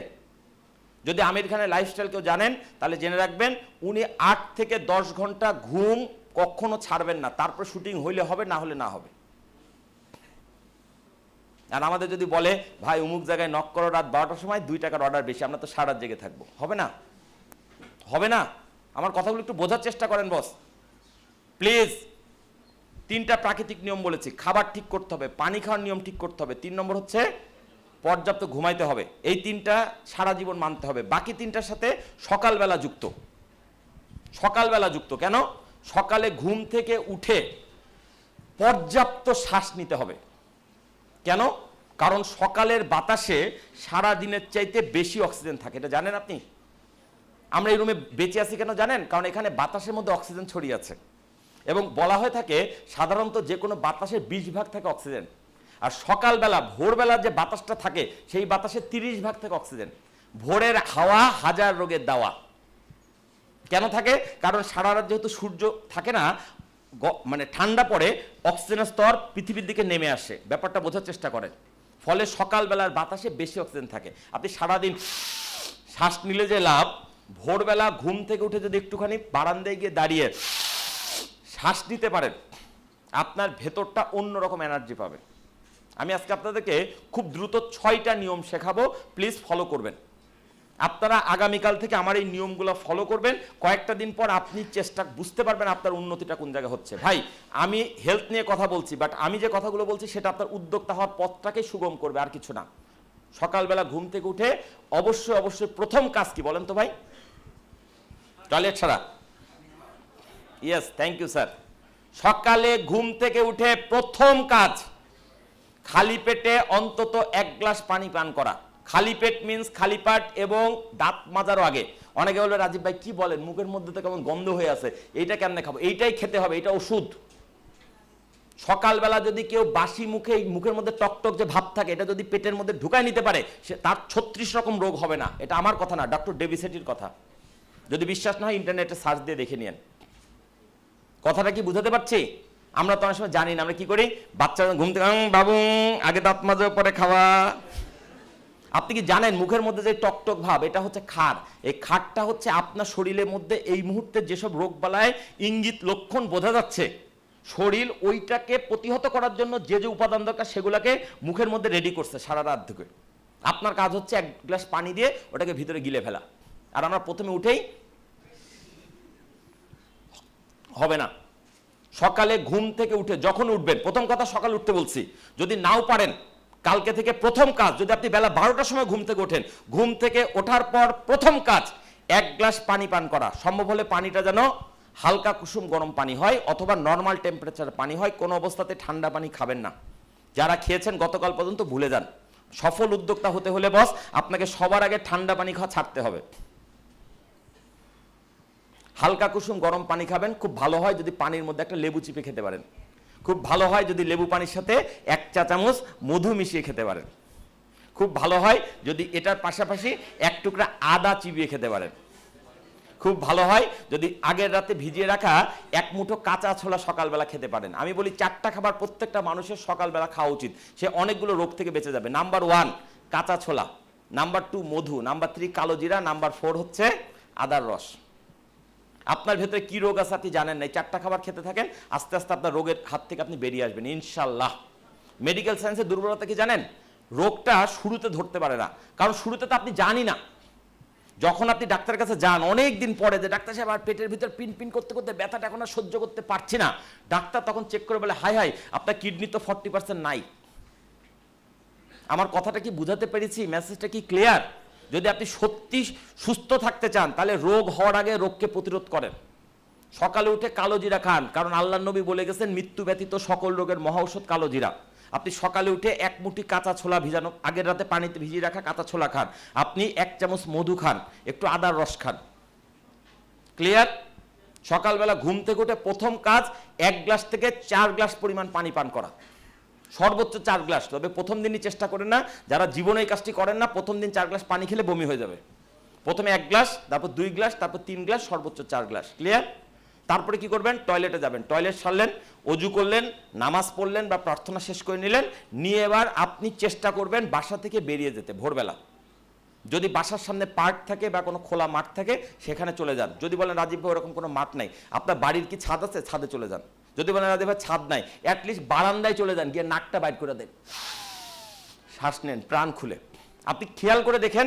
যদি আমির খানের লাইফস্টাইল কেউ জানেন তাহলে জেনে রাখবেন, উনি 8 থেকে 10 ঘন্টা ঘুম কখনো ছাড়বেন না। তারপর শুটিং হইলে হবে, না হলে না হবে। আর আমাদের যদি বলে ভাই অমুক জায়গায় নক করো রাত 12টার সময়, 2 টাকার অর্ডার বেশি, আমরা তো সারা রাত জেগে থাকবো, হবে না? হবে না? আমার কথাগুলো একটু বোঝার চেষ্টা করেন বস প্লিজ। 3টা প্রাকৃতিক নিয়ম বলেছি। খাবার ঠিক করতে হবে, পানি খাওয়ার নিয়ম ঠিক করতে হবে, 3 নম্বর হচ্ছে পর্যাপ্ত ঘুমাইতে হবে। এই 3টা সারা জীবন মানতে হবে। বাকি 3টার সাথে সকালবেলা যুক্ত। সকালবেলা যুক্ত কেন? সকালে ঘুম থেকে উঠে পর্যাপ্ত শ্বাস নিতে হবে। কেন? কারণ সকালের বাতাসে সারা দিনের চাইতে বেশি অক্সিজেন থাকে। এটা জানেন আপনি? আমরা এই রুমে বেঁচে আছি কেন জানেন? কারণ এখানে বাতাসের মধ্যে অক্সিজেন ছড়িয়ে আছে। এবং বলা হয়ে থাকে সাধারণত যে কোনো বাতাসের 20 ভাগ থাকে অক্সিজেন, আর সকালবেলা ভোরবেলা যে বাতাসটা থাকে সেই বাতাসের 30 ভাগ থাকে অক্সিজেন। ভোরের হাওয়া হাজার রোগের দাওয়া। কেন থাকে? কারণ সারা রাত যেহেতু সূর্য থাকে না, মানে ঠান্ডা পড়ে, অক্সিজেনের স্তর পৃথিবীর দিকে নেমে আসে। ব্যাপারটা বোঝার চেষ্টা করেন। ফলে সকালবেলার বাতাসে বেশি অক্সিজেন থাকে। আপনি সারাদিন শ্বাস নিলে যে লাভ, ভোরবেলা ঘুম থেকে উঠে যদি একটুখানি বারান্দায় গিয়ে দাঁড়িয়ে শ্বাস নিতে পারেন, আপনার ভেতরটা অন্যরকম এনার্জি পাবে। আমি আজকে আপনাদেরকে খুব দ্রুত 6টা নিয়ম শেখাবো, প্লিজ ফলো করবেন। আপনারা আগামীকাল থেকে আমার এই নিয়মগুলো ফলো করবেন। কয়েকটা দিন পর আপনি বুঝতে পারবেন আপনার উন্নতিটা কোন জায়গায় হচ্ছে। ভাই আমি হেলথ নিয়ে কথা বলছি, বাট আমি যে কথাগুলো বলছি সেটা আপনার উদ্যোক্তা হওয়ার পথটাকে সুগম করবে, আর কিছু না। সকালবেলা ঘুম থেকে উঠে অবশ্যই প্রথম কাজ কি বলেন তো ভাই? টয়লেট ছাড়া? Yes, thank you sir. সকালে ঘুম থেকে উঠে প্রথম কাজ খালি পেটে অন্তত 1 গ্লাস পানি পান করা। খালি পেট মিন্স খালি পাট এবং দাঁত মাজারও আগে। অনেকে বলবে রাজীব ভাই কি বলেন, মুখের মধ্যে তো কেমন গন্ধ হয়ে আছে, এইটা কেমনে খাবো? এইটাই খেতে হবে, এটা ওষুধ। সকালবেলা যদি কেউ বাসি মুখের মধ্যে টকটক যে ভাব থাকে, এটা যদি পেটের মধ্যে ঢুকায় নিতে পারে, সে তার 36 রকম রোগ হবে না। এটা আমার কথা না, ডক্টর ডেভিসেটির কথা। যদি বিশ্বাস না হয় ইন্টারনেটে সার্চ দিয়ে দেখে নিন। কথাটা কি বুঝাতে পারছি? আমরা তো অনেক সময় জানি না, আমরা কি করি, বাচ্চা ঘুম থেকে বাবু আগে দাঁত মাজো পরে খাওয়া। আপনি কি জানেন মুখের মধ্যে যে টকটক ভাব, এটা হচ্ছে ক্ষার। এই ক্ষারটা হচ্ছে আপনার শরীরের মধ্যে এই মুহূর্তে যেসব রোগ বালায় ইঙ্গিত লক্ষণ বোঝা যাচ্ছে, শরীর ওইটাকে প্রতিহত করার জন্য যে যে উপাদান দরকার সেগুলোকে মুখের মধ্যে রেডি করছে সারা রাত থেকে। আপনার কাজ হচ্ছে 1 গ্লাস পানি দিয়ে ওটাকে ভিতরে গিলে ফেলা। আর আমরা প্রথমে উঠেই হবে না। সকালে ঘুম থেকে উঠে যখন উঠবেন, প্রথম কথা সকালে উঠতে বলছি, যদি নাও পারেন কালকে থেকে প্রথম কাজ, যদি আপনি বেলা 12টার সময় ঘুম থেকে ওঠেন, ঘুম থেকে ওঠার পর প্রথম কাজ 1 গ্লাস পানি পান করা। সম্ভব হলে পানিটা যেন হালকা কুসুম গরম পানি হয় অথবা নর্মাল টেম্পারেচার পানি হয়। কোনো অবস্থাতে ঠান্ডা পানি খাবেন না। যারা খেয়েছেন গতকাল পর্যন্ত ভুলে যান। সফল উদ্যোক্তা হতে হলে বস আপনাকে সবার আগে ঠান্ডা পানি খাওয়া ছাড়তে হবে। হালকা কুসুম গরম পানি খাবেন, খুব ভালো হয় যদি পানির মধ্যে একটা লেবু চিপে খেতে পারেন। খুব ভালো হয় যদি লেবু পানির সাথে 1 চা চামচ মধু মিশিয়ে খেতে পারেন। খুব ভালো হয় যদি এটার পাশাপাশি 1 টুকরা আদা চিবিয়ে খেতে পারেন। খুব ভালো হয় যদি আগের রাতে ভিজিয়ে রাখা 1 মুঠো কাঁচা ছোলা সকালবেলা খেতে পারেন। আমি বলি 4টা খাবার প্রত্যেকটা মানুষের সকালবেলা খাওয়া উচিত, সে অনেকগুলো রোগ থেকে বেঁচে যাবে। নাম্বার 1 কাঁচা ছোলা, নাম্বার 2 মধু, নাম্বার 3 কালো জিরা, নাম্বার 4 হচ্ছে আদার রস। আপনার ভেতরে কি রোগ আছে আপনি জানেন না, 4টা খাবার খেতে থাকেন, আস্তে আস্তে আপনার রোগের হাত থেকে আপনি বেরিয়ে আসবেন ইনশাল্লাহ। মেডিকেল সায়েন্সের দুর্বলতা কি জানেন? রোগটা শুরুতে ধরতে পারে না, কারণ শুরুতে তো আপনি জানি না। যখন আপনি ডাক্তারের কাছে যান অনেক দিন পরে, যে ডাক্তার সাহেব আর পেটের ভিতর পিন পিন করতে করতে ব্যথাটা এখন আর সহ্য করতে পারছি না, ডাক্তার তখন চেক করে বলে হাই হাই আপনার কিডনি তো 40% নাই। আমার কথাটা কি বুঝাতে পেরেছি? মেসেজটা কি ক্লিয়ার? যদি আপনি সত্যি সুস্থ থাকতে চান তাহলে রোগ হওয়ার আগে রোগকে প্রতিরোধ করেন। সকালে উঠে কালো জিরা খান, কারণ আল্লাহর নবী বলে গেছেন মৃত্যু ব্যতীত সকল রোগের মহা ঔষধ কালো জিরা। আপনি সকালে উঠে 1 মুঠি কাঁচা ছোলা ভিজানো, আগের রাতে পানিতে ভিজিয়ে রাখা কাঁচা ছোলা খান। আপনি 1 চামচ মধু খান, একটু আদার রস খান। ক্লিয়ার? সকালবেলা ঘুম থেকে উঠে প্রথম কাজ 1 গ্লাস থেকে 4 গ্লাস পরিমাণ পানি পান করা, সর্বোচ্চ 4 গ্লাস। তবে প্রথম দিনই চেষ্টা করেন না, যারা জীবনে এই কাজটি করেন না, প্রথম দিন 4 গ্লাস পানি খেলে বমি হয়ে যাবে। প্রথমে 1 গ্লাস, তারপর 2 গ্লাস, তারপর 3 গ্লাস, সর্বোচ্চ 4 গ্লাস। ক্লিয়ার? তারপরে কি করবেন? টয়লেটে যাবেন, টয়লেট সারলেন, অজু করলেন, নামাজ পড়লেন বা প্রার্থনা শেষ করে নিলেন, নিয়ে এবার আপনি চেষ্টা করবেন বাসা থেকে বেরিয়ে যেতে ভোরবেলা। যদি বাসার সামনে পার্ক থাকে বা কোনো খোলা মাঠ থাকে সেখানে চলে যান। যদি বলেন রাজীব ভাই ওরকম কোনো মাঠ নাই, আপনার বাড়ির কি ছাদ আছে? ছাদে চলে যান। যদি বলেন রাজীব ভাই ছাদ নাই, অ্যাটলিস্ট বারান্দায় চলে যান, গিয়ে নাকটা বাইর করে দেন, শ্বাস নেন প্রাণ খুলে। আপনি খেয়াল করে দেখেন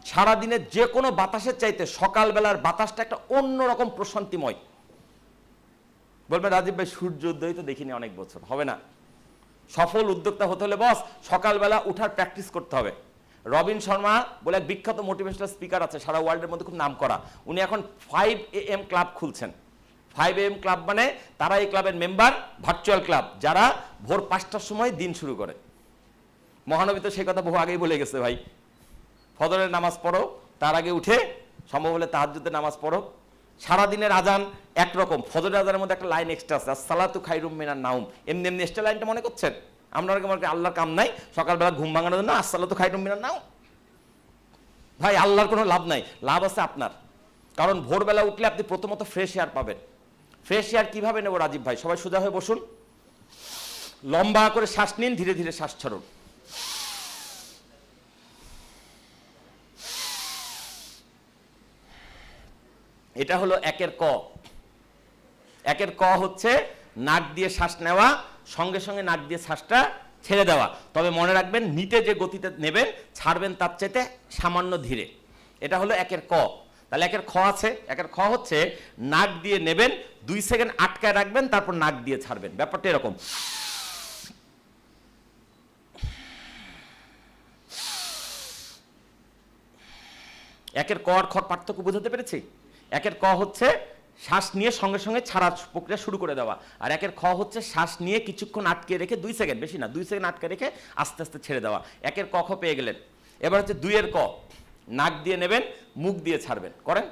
সারাদিনের যে কোনো বাতাসের চাইতে সকালবেলার বাতাসটা একটা অন্যরকম প্রশান্তিময়। বলবেন রাজীব ভাই সূর্যোদয় তো দেখিনি অনেক বছর, হবে না। সফল উদ্যোক্তা হতে হলে বস সকালবেলা উঠার প্র্যাকটিস করতে হবে। রবিন শর্মা বলে এক বিখ্যাত মোটিভেশনাল স্পিকার আছে, সারা ওয়ার্ল্ডের মধ্যে খুব নাম করা। উনি এখন 5 AM ক্লাব খুলছেন। 5 AM ক্লাব মানে তারা এই ক্লাবের মেম্বার, ভার্চুয়াল ক্লাব, যারা ভোর 5টার সময় দিন শুরু করে। মহানবী তো সে কথা বহু আগেই বলে গেছে, ভাই ফজরের নামাজ পড়ো, তার আগে উঠে সম্ভব হলে তাহাজ্জুদের নামাজ পড়ো। সারাদিনের আজান একরকম, ফজরের আজানের মধ্যে একটা লাইন এক্সট্রা আছে, আসসালাতু খায়রুম মিনান নাউম। এমনি এমনি এক্সট্রা লাইনটা মনে করছেন? আমরা আল্লাহর কাম নাই সকালবেলা ঘুম ভাঙানোর জন্য আসসালাতু খায়রুম মিনান নাউম। ভাই আল্লাহর কোনো লাভ নাই, লাভ আছে আপনার। কারণ ভোরবেলা উঠলে আপনি প্রথমত ফ্রেশ এয়ার পাবেন। ফ্রেশ এয়ার কিভাবে নেব রাজীব ভাই? সবাই সোজা হয়ে বসুন, লম্বা করে শ্বাস নিন, ধীরে ধীরে শ্বাস ছাড়ুন। এটা হলো 1 ক। 1 ক হচ্ছে নাক দিয়ে শ্বাস নেওয়া, সঙ্গে সঙ্গে নাক দিয়ে শ্বাসটা ছেড়ে দেওয়া। তবে মনে রাখবেন নিতে যে গতিতে নেবেন ছাড়বেন তার চাইতে সামান্য ধীরে। এটা হলো 1 ক। তাহলে 1 খ আছে। 1 খ হচ্ছে নাক দিয়ে নেবেন, 2 সেকেন্ড আটকায় রাখবেন, তারপর নাক দিয়ে ছাড়বেন। ব্যাপারটা এরকম। একের ক আর খর পার্থক্য বুঝাতে পেরেছি? 1 ক হচ্ছে শ্বাস নিয়ে সঙ্গে সঙ্গে ছাড়ার প্রক্রিয়া শুরু করে দেওয়া, আর 1 খ হচ্ছে শ্বাস নিয়ে কিছুক্ষণ আটকে রেখে 2 সেকেন্ড, বেশি না 2 সেকেন্ড আটকে রেখে আস্তে আস্তে ছেড়ে দেওয়া। 1 ক খ পেয়ে গেলেন। এবার হচ্ছে 2 ক। নাক দিয়ে নেবেন, মুখ দিয়ে ছাড়বেন। করেন।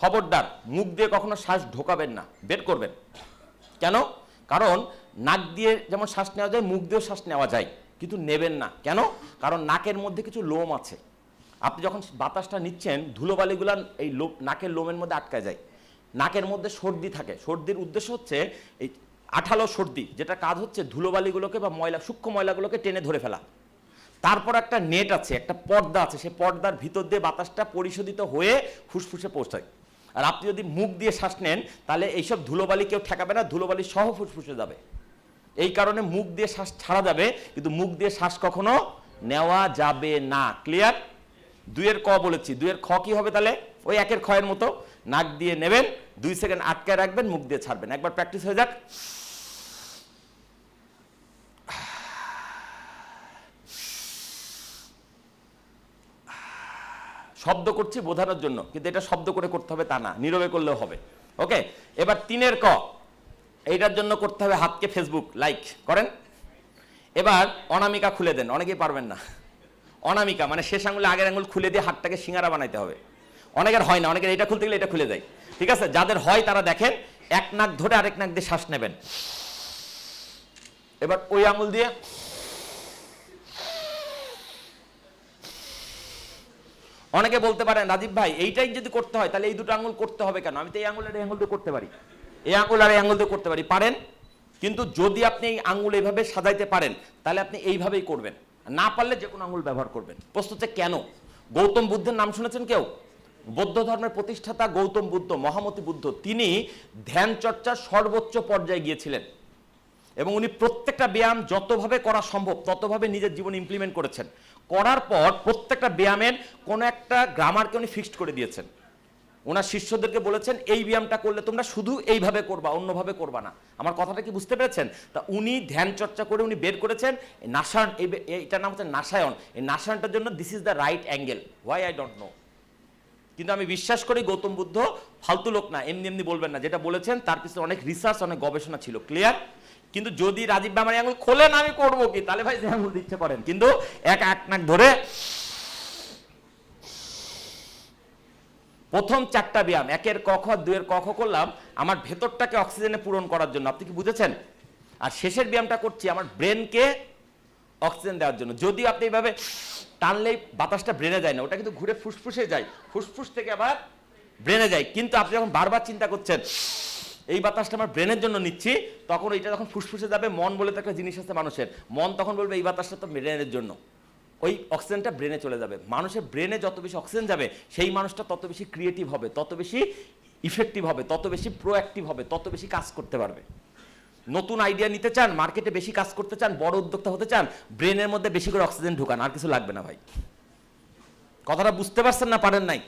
খবরদার মুখ দিয়ে কখনো শ্বাস ঢোকাবেন না, বের করবেন। কেন? কারণ নাক দিয়ে যেমন শ্বাস নেওয়া যায় মুখ দিয়েও শ্বাস নেওয়া যায়, কিন্তু নেবেন না। কেন? কারণ নাকের মধ্যে কিছু লোম আছে। আপনি যখন বাতাসটা নিচ্ছেন ধুলোবালিগুলা এই নাকের লোমের মধ্যে আটকায় যায়। নাকের মধ্যে সর্দি থাকে, সর্দির উদ্দেশ্য হচ্ছে এই আঠালো সর্দি, যেটা কাজ হচ্ছে ধুলোবালিগুলোকে বা ময়লা সূক্ষ্ম ময়লাগুলোকে টেনে ধরে ফেলা। তারপর একটা নেট আছে, একটা পর্দা আছে, সেই পর্দার ভিতর দিয়ে বাতাসটা পরিশোধিত হয়ে ফুসফুসে পৌঁছায়। আর আপনি যদি মুখ দিয়ে শ্বাস নেন তাহলে এইসব ধুলোবালি কেউ ঠেকাবে না, ধুলোবালি সহ ফুসফুসে যাবে। এই কারণে মুখ দিয়ে শ্বাস ছাড়া যাবে, কিন্তু মুখ দিয়ে শ্বাস কখনো নেওয়া যাবে না। ক্লিয়ার? 2 ক বলেছি। 2 খ কি হবে তাহলে? ওই 1 খ এর মতো। নাক দিয়ে নেবেন, 2 সেকেন্ড আটকায় রাখবেন, মুখ দিয়ে ছাড়বেন। একবার প্র্যাকটিস হয়ে যাক। শব্দ করছি বোঝানোর জন্য, কিন্তু এটা শব্দ করে করতে হবে তা না, নীরবে করলেও হবে। ওকে, এবার 3 ক, এইটার জন্য করতে হবে হাতকে ফেসবুক লাইক করেন। এবার অনামিকা খুলে দেন, অনেকেই পারবেন না। অনামিকা মানে শেষ আঙুলে আগের আঙুল খুলে দিয়ে হাতটাকে সিঙ্গারা বানাইতে হবে। অনেকের হয় না, অনেকের এটা খুলতে গেলে এটা খুলে যায়। ঠিক আছে, যাদের হয় তারা দেখেন, এক নাক ধরে আরেক নাক দিয়ে শ্বাস নেবেন। এবার ওই আঙুল দিয়ে অনেকে বলতে পারেন রাজীব ভাই এইটাই যদি করতে হয় তাহলে এই দুটো আঙুল করতে হবে কেন? আমি তো এই আঙুল আর এই আঙুল দিয়ে করতে পারি, এই আঙুল আর এই আঙুল দিয়ে করতে পারি। পারেন, কিন্তু যদি আপনি এই আঙুল এইভাবে সাজাইতে পারেন তাহলে আপনি এইভাবেই করবেন, না পারলে যে কোনো আঙুল ব্যবহার করবেন। প্রশ্ন হচ্ছে কেন? গৌতম বুদ্ধের নাম শুনেছেন কেউ? বৌদ্ধ ধর্মের প্রতিষ্ঠাতা গৌতম বুদ্ধ, মহামতি বুদ্ধ, তিনি ধ্যান চর্চার সর্বোচ্চ পর্যায়ে গিয়েছিলেন এবং উনি প্রত্যেকটা ব্যায়াম যতভাবে করা সম্ভব ততভাবে নিজের জীবনে ইমপ্লিমেন্ট করেছেন। করার পর প্রত্যেকটা ব্যায়ামের কোনো একটা গ্রামারকে উনি ফিক্সড করে দিয়েছেন। ওনার শিষ্যদেরকে বলেছেন এই ব্যায়ামটা করলে তোমরা শুধু এইভাবে করবা, অন্যভাবে করবা না। আমার কথাটা কি বুঝতে পেরেছেন? তা উনি ধ্যান চর্চা করে উনি বের করেছেন নাসায়ন, এইটার নাম হচ্ছে নাসায়ন। এই নাসায়নটার জন্য this is the right angle, why I don't know. কিন্তু আমি বিশ্বাস করি গৌতম বুদ্ধ ফালতু লোক না, এমনি এমনি বলবেন না। যেটা বলেছেন তার পিছনে অনেক রিসার্চ, অনেক গবেষণা ছিল। ক্লিয়ার? কিন্তু যদি রাজীব ভাই আমার আঙুল খোলেন আমি করবো কি, তাহলে ভাই যে আঙুল ইচ্ছে করেন, কিন্তু এক নাক ধরে প্রথম 4টা ব্যায়াম, 1 ক খ 2 ক খ করলাম আমার ভেতরটাকে অক্সিজেনে পূরণ করার জন্য। আপনি কি বুঝেছেন? আর শেষের ব্যায়ামটা করছি আমার ব্রেনকে অক্সিজেন দেওয়ার জন্য। যদি আপনি এইভাবে টানলেই বাতাসটা ব্রেনে যায় না, ওটা কিন্তু ঘুরে ফুসফুসে যায়, ফুসফুস থেকে আবার ব্রেনে যায়। কিন্তু আপনি যখন বারবার চিন্তা করছেন এই বাতাসটা আমার ব্রেনের জন্য নিচ্ছি, তখন এইটা যখন ফুসফুসে যাবে, মন বলে তো একটা জিনিস আছে মানুষের, মন তখন বলবে এই বাতাসটা তো ব্রেনের জন্য, ওই অক্সিজেনটা ব্রেনে চলে যাবে। মানুষের ব্রেনে যত বেশি অক্সিজেন যাবে সেই মানুষটা তত বেশি ক্রিয়েটিভ হবে, তত বেশি ইফেক্টিভ হবে, তত বেশি প্রোঅ্যাক্টিভ হবে, তত বেশি কাজ করতে পারবে। নতুন আইডিয়া নিতে চান, মার্কেটে বেশি কাজ করতে চান, বড় উদ্যোক্তা হতে চান, ব্রেনের মধ্যে বেশি করে অক্সিজেন ঢুকান, আর কিছু লাগবে না ভাই। কথাটা বুঝতে পারছেন না পারেন নাই?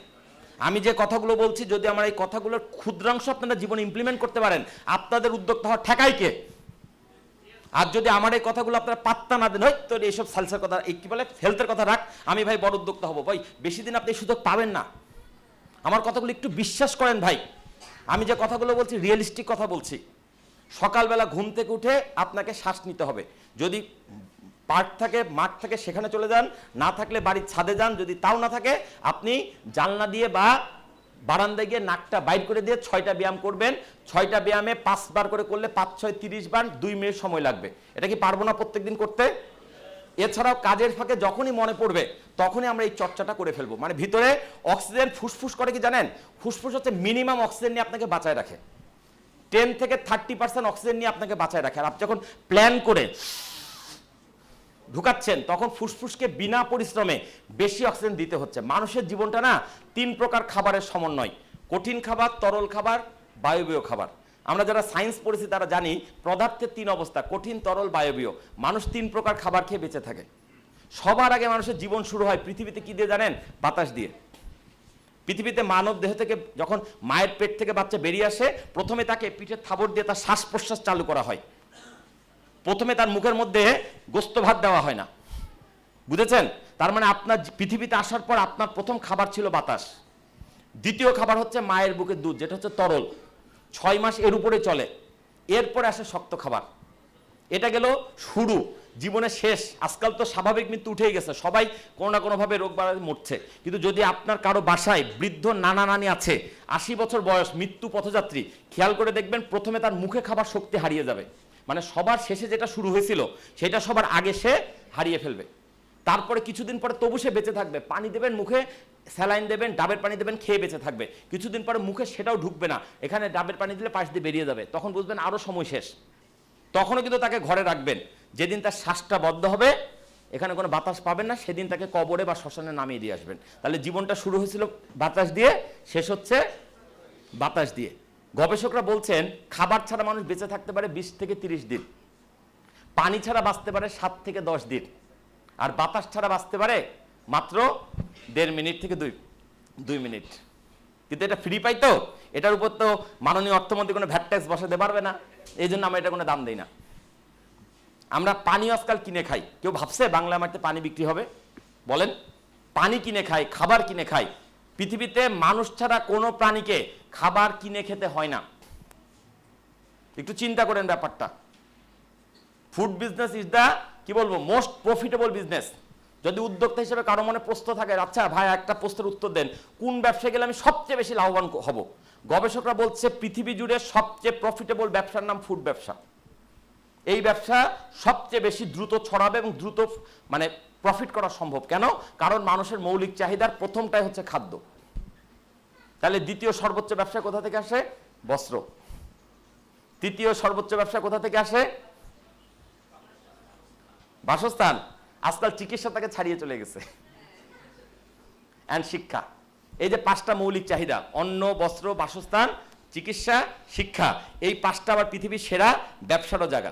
আমি যে কথাগুলো বলছি, যদি আমার এই কথাগুলোর ক্ষুদ্রাংশ আপনারা জীবনে ইমপ্লিমেন্ট করতে পারেন, আপনাদের উদ্যোক্তা হওয়া ঠেকাই কে? আর যদি আমার এই কথাগুলো আপনারা পাত্তা না দেন, হয়তো এইসব সালসার কথা, এই কি বলে হেলথের কথা রাখ, আমি ভাই বড় উদ্যোক্তা হবো, ভাই বেশি দিন আপনি এই সুযোগ পাবেন না। আমার কথাগুলো একটু বিশ্বাস করেন ভাই, আমি যে কথাগুলো বলছি রিয়েলিস্টিক কথা বলছি। সকালবেলা ঘুম থেকে উঠে আপনাকে শ্বাস নিতে হবে। যদি পার্ক থাকে, মাঠ থাকে, সেখানে চলে যান, না থাকলে বাড়ির ছাদে যান, যদি তাও না থাকে আপনি জানলা দিয়ে বা বারান্দায় গিয়ে নাকটা বাইর করে দিয়ে 6টা ব্যায়াম করবেন। 6টা ব্যায়ামে 5 বার করে করলে 5 6 30 বার, 2 মিনিট সময় লাগবে। এটা কি পারবো না প্রত্যেকদিন করতে? এছাড়াও কাজের ফাঁকে যখনই মনে পড়বে তখনই আমরা এই চর্চাটা করে ফেলবো। মানে ভিতরে অক্সিজেন ফুসফুস করে কি জানেন? ফুসফুস হচ্ছে মিনিমাম অক্সিজেন নিয়ে আপনাকে বাঁচায় রাখে, 10 থেকে 30% অক্সিজেন নিয়ে আপনাকে বাঁচায় রাখে। আর আপনি যখন প্ল্যান করে ঢুকাচ্ছেন তখন ফুসফুসকে বিনা পরিশ্রমে বেশি অক্সিজেন দিতে হচ্ছে। মানুষের জীবনটা না 3 প্রকার খাবারের সমন্বয়: কঠিন খাবার, তরল খাবার, বায়বীয় খাবার। আমরা যারা সায়েন্স পড়েছি তারা জানি পদার্থের 3 অবস্থা: কঠিন, তরল, বায়বীয়। মানুষ 3 প্রকার খাবার খেয়ে বেঁচে থাকে। সবার আগে মানুষের জীবন শুরু হয় পৃথিবীতে কি দিয়ে জানেন? বাতাস দিয়ে। পৃথিবীতে মানব দেহ থেকে যখন মায়ের পেট থেকে বাচ্চা বেরিয়ে আসে, প্রথমে তাকে পিঠের থাবড় দিয়ে তার শ্বাস প্রশ্বাস চালু করা হয়। প্রথমে তার মুখের মধ্যে গোস্ত ভাত দেওয়া হয় না, বুঝেছেন? তার মানে আপনার পৃথিবীতে আসার পর আপনার প্রথম খাবার ছিল বাতাস। দ্বিতীয় খাবার হচ্ছে মায়ের বুকের দুধ, যেটা হচ্ছে তরল, 6 মাস এর উপরে চলে। এরপরে আসে শক্ত খাবার। এটা গেল শুরু, জীবনের শেষ। আজকাল তো স্বাভাবিক মৃত্যু উঠেই গেছে, সবাই কোনো না কোনোভাবে রোগ বাড়ায় মরছে। কিন্তু যদি আপনার কারো বাসায় বৃদ্ধ নানা নানি আছে, 80 বছর বয়স, মৃত্যু পথযাত্রী, খেয়াল করে দেখবেন প্রথমে তার মুখে খাবার শক্তি হারিয়ে যাবে। মানে সবার শেষে যেটা শুরু হয়েছিল সেটা সবার আগে সে হারিয়ে ফেলবে। তারপরে কিছুদিন পরে তবু সে বেঁচে থাকবে, পানি দেবেন মুখে, স্যালাইন দেবেন, ডাবের পানি দেবেন, খেয়ে বেঁচে থাকবে। কিছুদিন পরে মুখে সেটাও ঢুকবে না, এখানে ডাবের পানি দিলে পাশ দিয়ে বেরিয়ে যাবে, তখন বুঝবেন আরও সময় শেষ। তখনও কিন্তু তাকে ঘরে রাখবেন। যেদিন তার শ্বাসটা বদ্ধ হবে, এখানে কোনো বাতাস পাবেন না, সেদিন তাকে কবরে বা শ্মশানে নামিয়ে দিয়ে আসবেন। তাহলে জীবনটা শুরু হয়েছিল বাতাস দিয়ে, শেষ হচ্ছে বাতাস দিয়ে। গবেষকরা বলছেন খাবার ছাড়া মানুষ বেঁচে থাকতে পারে 20 থেকে 30 দিন, পানি ছাড়া বাঁচতে পারে 7 থেকে 10 দিন, আর বাতাস ছাড়া বাঁচতে পারে মাত্র 1.5 মিনিট থেকে 2 মিনিট। কিন্তু এটা ফ্রি পাই তো, এটার উপর তো মাননীয় অর্থমন্ত্রী কোনো ভ্যাট ট্যাক্স বসাতে পারবে না, এই জন্য আমরা এটা কোনো দাম দিই না। আমরা পানি আজকাল কিনে খাই। কেউ ভাবছে বাংলা মাটিতে পানি বিক্রি হবে? বলেন, পানি কিনে খাই, খাবার কিনে খাই। পৃথিবীতে মানুষ ছাড়া কোনো প্রাণীকে খাবার কিনে খেতে হয় না। একটু চিন্তা করেন ব্যাপারটা। ফুড বিজনেস ইজ দ্য কি বলবো মোস্ট প্রফিটেবল বিজনেস। যদি উদ্যোক্তা হিসেবে কারো মনে প্রশ্ন থাকে, আচ্ছা ভাই একটা প্রশ্নের উত্তর দেন, কোন ব্যবসায় গেলে আমি সবচেয়ে বেশি লাভবান হব? গবেষকরা বলছে পৃথিবী জুড়ে সবচেয়ে প্রফিটেবল ব্যবসার নাম ফুড ব্যবসা। এই ব্যবসা সবচেয়ে বেশি দ্রুত ছড়াবে এবং দ্রুত মানে প্রফিট করা সম্ভব। কেন? কারণ মানুষের মৌলিক চাহিদার প্রথমটাই হচ্ছে খাদ্য। তাহলে দ্বিতীয় সর্বোচ্চ ব্যবসা কোথা থেকে আসে? বস্ত্র। তৃতীয় সর্বোচ্চ ব্যবসা কোথা থেকে আসে? বাসস্থান। আজকাল চিকিৎসা তাকে ছাড়িয়ে চলে গেছে। অ্যান্ড শিক্ষা। এই যে 5টা মৌলিক চাহিদা, অন্ন, বস্ত্র, বাসস্থান, চিকিৎসা, শিক্ষা, এই 5টা আবার পৃথিবীর সেরা ব্যবসারও জায়গা।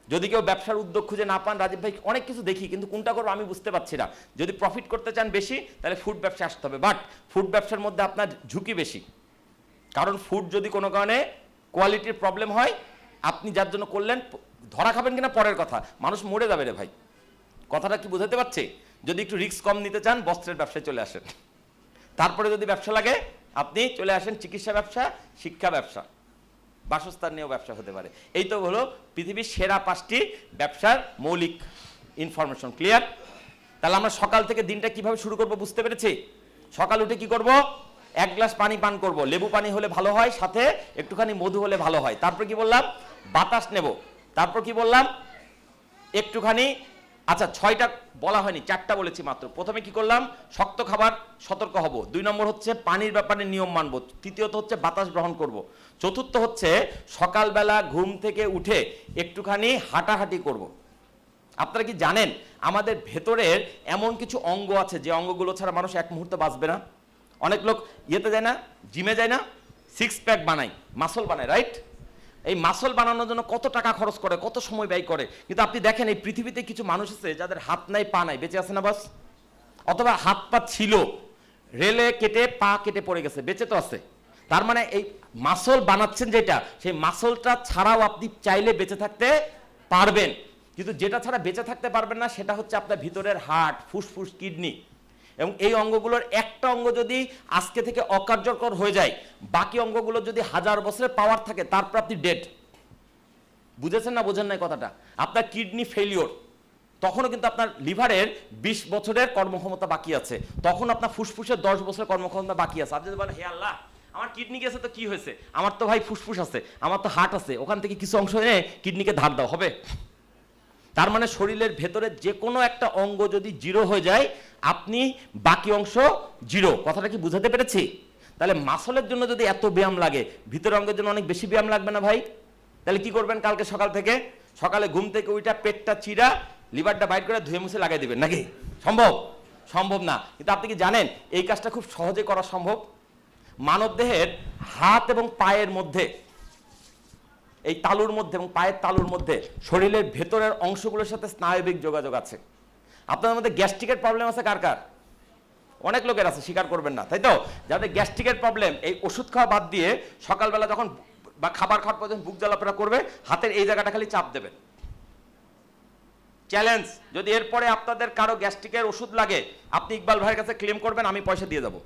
যদি কেউ ব্যবসার উদ্যোগ খুঁজে না পান, রাজীব ভাই অনেক কিছু দেখি কিন্তু কোনটা করবো আমি বুঝতে পারছি না। যদি প্রফিট করতে চান বেশি, তাহলে ফুড ব্যবসা আসতে হবে। বাট ফুড ব্যবসার মধ্যে আপনার ঝুঁকি বেশি, কারণ ফুড যদি কোনো কারণে কোয়ালিটির প্রবলেম হয়, আপনি যার জন্য করলেন ধরা খাবেন কিনা পরের কথা, মানুষ মরে যাবে রে ভাই। কথাটা কি বোঝাতে পারছি? যদি একটু রিস্ক কম নিতে চান, বস্ত্রের ব্যবসায় চলে আসেন। তারপরে যদি ব্যবসা লাগে, আপনি চলে আসেন চিকিৎসা ব্যবসা, শিক্ষা ব্যবসা, বাসস্থান নিয়েও ব্যবসা হতে পারে। এই তো হলো পৃথিবীর সেরা 5টি ব্যবসার মৌলিক ইনফরমেশন। ক্লিয়ার? তাহলে আমরা সকাল থেকে দিনটা কিভাবে শুরু করব বুঝতে পেরেছি। সকাল উঠে কি করব? 1 গ্লাস পানি পান করব। লেবু পানি হলে ভালো হয়, সাথে একটুখানি মধু হলে ভালো হয়। তারপর কি বললাম? বাতাস নেব। তারপর কি বললাম? একটুখানি, আচ্ছা 6টা বলা হয়নি, 4টা বলেছি মাত্র। প্রথমে কি করলাম? শক্ত খাবার সতর্ক হব। 2 নম্বর হচ্ছে পানির ব্যাপারে নিয়ম মানব। তৃতীয়ত হচ্ছে বাতাস গ্রহণ করব। চতুর্থ হচ্ছে সকালবেলা ঘুম থেকে উঠে একটুখানি হাঁটাহাঁটি করব। আপনারা কি জানেন আমাদের ভেতরের এমন কিছু অঙ্গ আছে যে অঙ্গগুলো ছাড়া মানুষ এক মুহূর্ত বাঁচবে না? অনেক লোক ইয়েতে যায় না, জিমে যায় না, 6 প্যাক বানায়, মাসল বানায়, রাইট? এই মাসল বানানোর জন্য কত টাকা খরচ করে, কত সময় ব্যয় করে। কিন্তু আপনি দেখেন এই পৃথিবীতে কিছু মানুষ আছে যাদের হাত নাই, পা নাই, বেঁচে আছে না বাস? অথবা হাত পা ছিল, রেলে কেটে পা কেটে পড়ে গেছে, বেঁচে তো আছে। তার মানে এই মাসল বানাচ্ছেন যেটা, সেই মাসলটা ছাড়াও আপনি চাইলে বেঁচে থাকতে পারবেন। কিন্তু যেটা ছাড়া বেঁচে থাকতে পারবেন না সেটা হচ্ছে আপনার ভিতরের হার্ট, ফুসফুস, কিডনি। এবং এই অঙ্গগুলোর একটা অঙ্গ যদি আজকে থেকে অকার্যকর হয়ে যায়, বাকি অঙ্গগুলো যদি 1000 বছরের পাওয়ার থাকে, তারপর আপনি ডেড। বুঝেছেন না বোঝেন নাই কথাটা? আপনার কিডনি ফেলিওর, তখনও কিন্তু আপনার লিভারের 20 বছরের কর্মক্ষমতা বাকি আছে, তখন আপনার ফুসফুসের 10 বছরের কর্মক্ষমতা বাকি আছে। আপনি যদি বলেন হে আল্লাহ আমার কিডনি গেছে তো কি হয়েছে, আমার তো ভাই ফুসফুস আছে, আমার তো হার্ট আছে, ওখান থেকে কিছু অংশ এনে কিডনিকে ধার দাও, হবে? তার মানে শরীরের ভেতরে যে কোনো একটা অঙ্গ যদি জিরো হয়ে যায়, আপনি বাকি অংশ জিরো। কথাটা কি বুঝাতে পেরেছি? তাহলে মাসলের জন্য যদি এত ব্যায়াম লাগে, ভিতরের অঙ্গের জন্য অনেক বেশি ব্যায়াম লাগবে না ভাই? তাহলে কি করবেন? কালকে সকাল থেকে, সকালে ঘুম থেকে ওইটা পেটটা চিরা, লিভারটা বাইট করে ধুয়ে মুছে লাগাই দিবেন, নাকি? সম্ভব? সম্ভব না। কিন্তু আপনি কি জানেন এই কাজটা খুব সহজে করা সম্ভব? মানবদেহের হাত এবং পায়ের মধ্যে, এই তালুর মধ্যে এবং পায়ের তালুর মধ্যে শরীরের ভেতরের অংশগুলোর সাথে স্নায়বিক যোগাযোগ আছে। আপনাদের মধ্যে গ্যাস্ট্রিকের প্রবলেম আছে কার কার? অনেক লোকের আছে, স্বীকার করবেন না, তাই তো? যাদের গ্যাস্ট্রিকের প্রবলেম, এই ওষুধ খাওয়া বাদ দিয়ে সকালবেলা যখন বা খাবার খাওয়ার পর যখন বুক জ্বালাপোড়া করবে, হাতের এই জায়গাটা খালি চাপ দেবেন। চ্যালেঞ্জ, যদি এরপরে আপনাদের কারো গ্যাস্ট্রিকের ওষুধ লাগে, আপনি ইকবাল ভাইয়ের কাছে ক্লেম করবেন, আমি পয়সা দিয়ে যাব।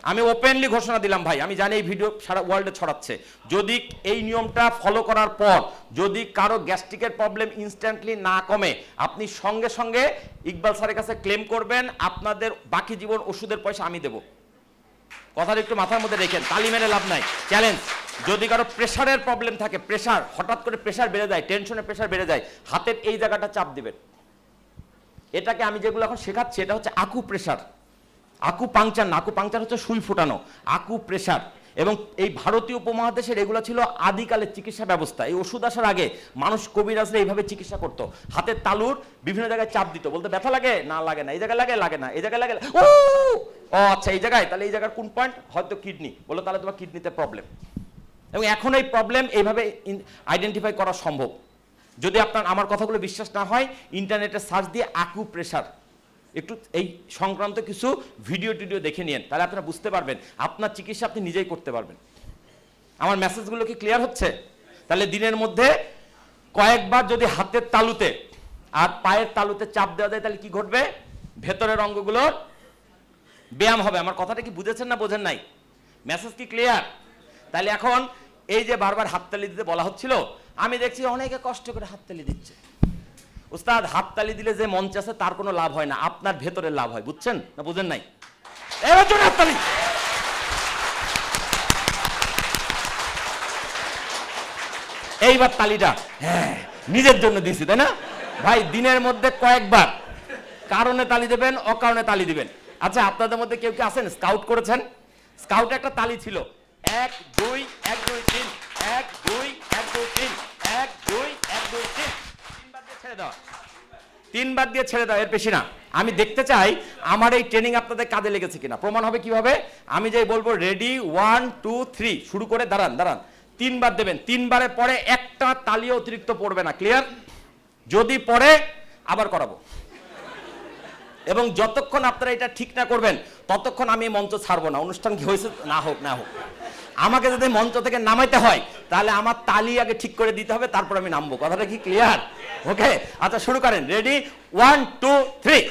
আমি ওপেনলি ঘোষণা দিলাম ভাই, আমি জানি এই ভিডিও সারা ওয়ার্ল্ডে ছড়াচ্ছে। যদি এই নিয়মটা ফলো করার পর যদি কারো গ্যাস্ট্রিকের প্রবলেম ইনস্ট্যান্টলি না কমে, আপনি সঙ্গে সঙ্গে ইকবাল স্যারের কাছে ক্লেম করবেন, আপনাদের বাকি জীবন ওষুধের পয়সা আমি দেব। কথাটা একটু মাথার মধ্যে রেখেন, তালি মেরে লাভ নাই। চ্যালেঞ্জ, যদি কারো প্রেশারের প্রবলেম থাকে, প্রেশার হঠাৎ করে প্রেশার বেড়ে যায়, টেনশনে প্রেশার বেড়ে যায়, হাতের এই জায়গাটা চাপ দিবেন। এটাকে আমি যেগুলো এখন শেখাচ্ছি এটা হচ্ছে আকু প্রেশার, আকু পাংচার না, আকু পাংচার হচ্ছে সুই ফোটানো, আকু প্রেশার। এবং এই ভারতীয় উপমহাদেশের এগুলো ছিল আদিকালের চিকিৎসা ব্যবস্থা। এই ওষুধ আসার আগে মানুষ কবিরাজরা এইভাবে চিকিৎসা করতো, হাতের তালুর বিভিন্ন জায়গায় চাপ দিত, বলতে ব্যথা লাগে না, লাগে না, এই জায়গায় লাগে, লাগে না, এই জায়গায় লাগে, ও আচ্ছা এই জায়গায়, তাহলে এই জায়গার কোন পয়েন্ট, হয়তো কিডনি, বলো তাহলে তোমার কিডনিতে প্রবলেম। এবং এখন এই প্রবলেম এইভাবে আইডেন্টিফাই করা সম্ভব। যদি আপনার আমার কথাগুলো বিশ্বাস না হয়, ইন্টারনেটে সার্চ দিয়ে আকু প্রেশার একটু এই সংক্রান্ত কিছু ভিডিও টিডিও দেখে নিন, তাহলে আপনারা বুঝতে পারবেন আপনার চিকিৎসা আপনি নিজেই করতে পারবেন। আমার মেসেজগুলো কি ক্লিয়ার হচ্ছে? তাহলে দিনের মধ্যে কয়েকবার যদি হাতের তালুতে আর পায়ের তালুতে চাপ দেওয়া যায়, তাহলে কি ঘটবে? ভেতরের অঙ্গগুলোর ব্যায়াম হবে। আমার কথাটা কি বুঝেছেন না বোঝেন নাই? মেসেজ কি ক্লিয়ার? তাহলে এখন এই যে বারবার হাততালি দিতে বলা হচ্ছিল, আমি দেখছি অনেকে কষ্ট করে হাততালি দিচ্ছে। উস্তাদ, হাততালি দিলে যে মঞ্চ আছে তার কোনো লাভ হয় না, আপনার ভেতরের লাভ হয়। বুঝছেন না বুঝেন নাই? এবার জোরে হাততালি। এইবার তালিটা হ্যাঁ নিজের জন্য দিয়েছি, তাই না ভাই? দিনের মধ্যে কয়েকবার কারণে তালি দেবেন, অকারণে তালি দিবেন। আচ্ছা, আপনাদের মধ্যে কেউ কি আছেন স্কাউট করেছেন? স্কাউটে একটা তালি ছিল, 1 2 1 2 3 1 2 1 2 3 1 2 1 2 3, তিনবার দিয়ে ছেড়ে দাও, তিনবার দিয়ে ছেড়ে দাও, এর বেশি না। আমি দেখতে চাই আমার এই ট্রেনিং আপনাদের কাজে লেগেছে কিনা। প্রমাণ হবে কিভাবে? আমি যাই বলবো রেডি 1 2 3 শুরু করে দাঁড়ান দাঁড়ান, তিনবার দেবেন, তিনবারের পরে একটা তালিও অতিরিক্ত পড়বে না। ক্লিয়ার? যদি পড়ে আবার করাবো, এবং যতক্ষণ আপনারা এটা ঠিক না করবেন ততক্ষণ আমি মঞ্চ ছাড়বো না। অনুষ্ঠান কি হয়েছে না হোক না হোক, আমাকে যদি মঞ্চ থেকে নামাইতে হয় তাহলে আমার তালি আগে ঠিক করে দিতে হবে, তারপর আমি নামবো। কথাটা কি ক্লিয়ার? ওকে, আচ্ছা শুরু করেন। রেডি 1 2 3।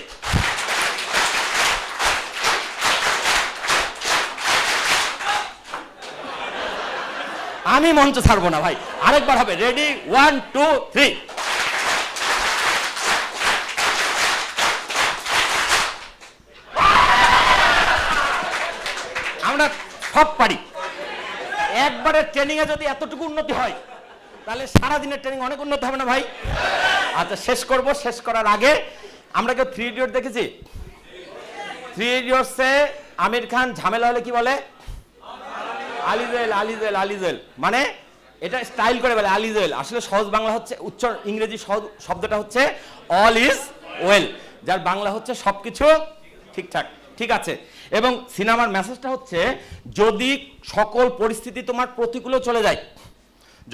আমি মঞ্চ ছাড়বো না ভাই, আরেকবার হবে। রেডি 1 2 3। আমরা সব পারি। একবারের ট্রেনিং এ যদি এতটুকু উন্নতি হয় তাহলে সারা দিনের ট্রেনিং অনেক উন্নতি হবে না ভাই? আচ্ছা শেষ করব। শেষ করার আগে আমরা কেউ 3 ইডিয়ট দেখেছি? 3 ইডিয়টসে আমির খান ঝামেলা হলে কি বলে? আলিজেল আলিজেল আলিজেল, মানে এটা স্টাইল করে বলে আলিজেল। আসলে সহজ বাংলা হচ্ছে, উচ্চ ইংরেজি শব্দটা হচ্ছে অল ইজ ওয়েল, যার বাংলা হচ্ছে সবকিছু ঠিকঠাক। ঠিক আছে? এবং সিনেমার মেসেজটা হচ্ছে যদি সকল পরিস্থিতি তোমার প্রতিকূলে চলে যায়,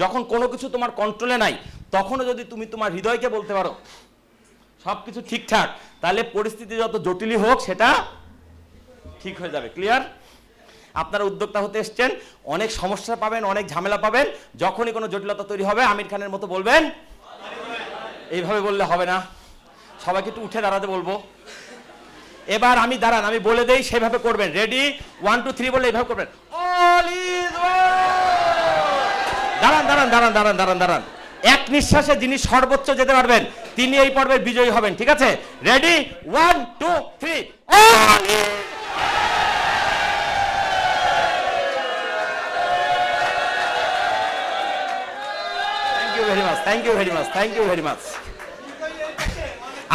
যখন কোনো কিছু তোমার কন্ট্রোলে নাই, তখনও যদি তুমি তোমার হৃদয়কে বলতে পারো সবকিছু ঠিকঠাক, তাহলে পরিস্থিতি যত জটিলই হোক সেটা ঠিক হয়ে যাবে। ক্লিয়ার? আপনারা উদ্যোক্তা হতে এসছেন, অনেক সমস্যা পাবেন, অনেক ঝামেলা পাবেন। যখনই কোনো জটিলতা তৈরি হবে আমির খানের মতো বলবেন। এইভাবে বললে হবে না, সবাইকে একটু উঠে দাঁড়াতে বলবো। এবার আমি দাঁড়ান, আমি বলে দেই, সেভাবে করবেন। রেডি 1 2 3 বলে এইভাবে করবেন। All is well. দাঁড়ান দাঁড়ান দাঁড়ান দাঁড়ান দাঁড়ান দাঁড়ান। এক নিঃশ্বাসে যিনি সর্বোচ্চ যেতে পারবেন তিনি এই পর্বের বিজয়ী হবেন। ঠিক আছে? Ready 1 2 3। All is. Thank you very much, thank you very much, thank you very much.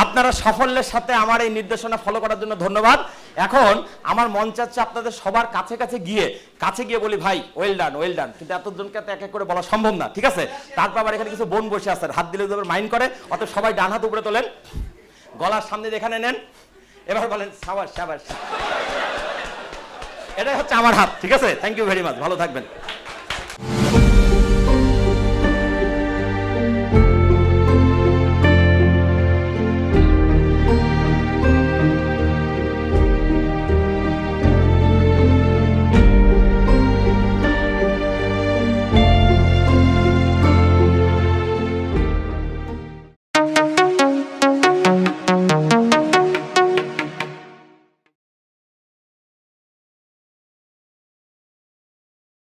আপনারা সাফল্যের সাথে আমার এই নির্দেশনা ফলো করার জন্য ধন্যবাদ। এখন আমার মন চাচ্ছে আপনাদের সবার কাছে কাছে গিয়ে বলি ভাই ওয়েল ডান ওয়েল ডান, কিন্তু এতজনকে তো এক এক করে বলা সম্ভব না। ঠিক আছে? তারপর আবার এখানে কিছু বোন বসে আছেন, হাত দিলে মাইন্ড করে, অত সবাই ডান হাত উপরে তোলেন, গলার সামনে এখানে নেন, এবার বলেন সাবাস সাবাস। এটাই হচ্ছে আমার হাত। ঠিক আছে? থ্যাংক ইউ ভেরি মাচ, ভালো থাকবেন।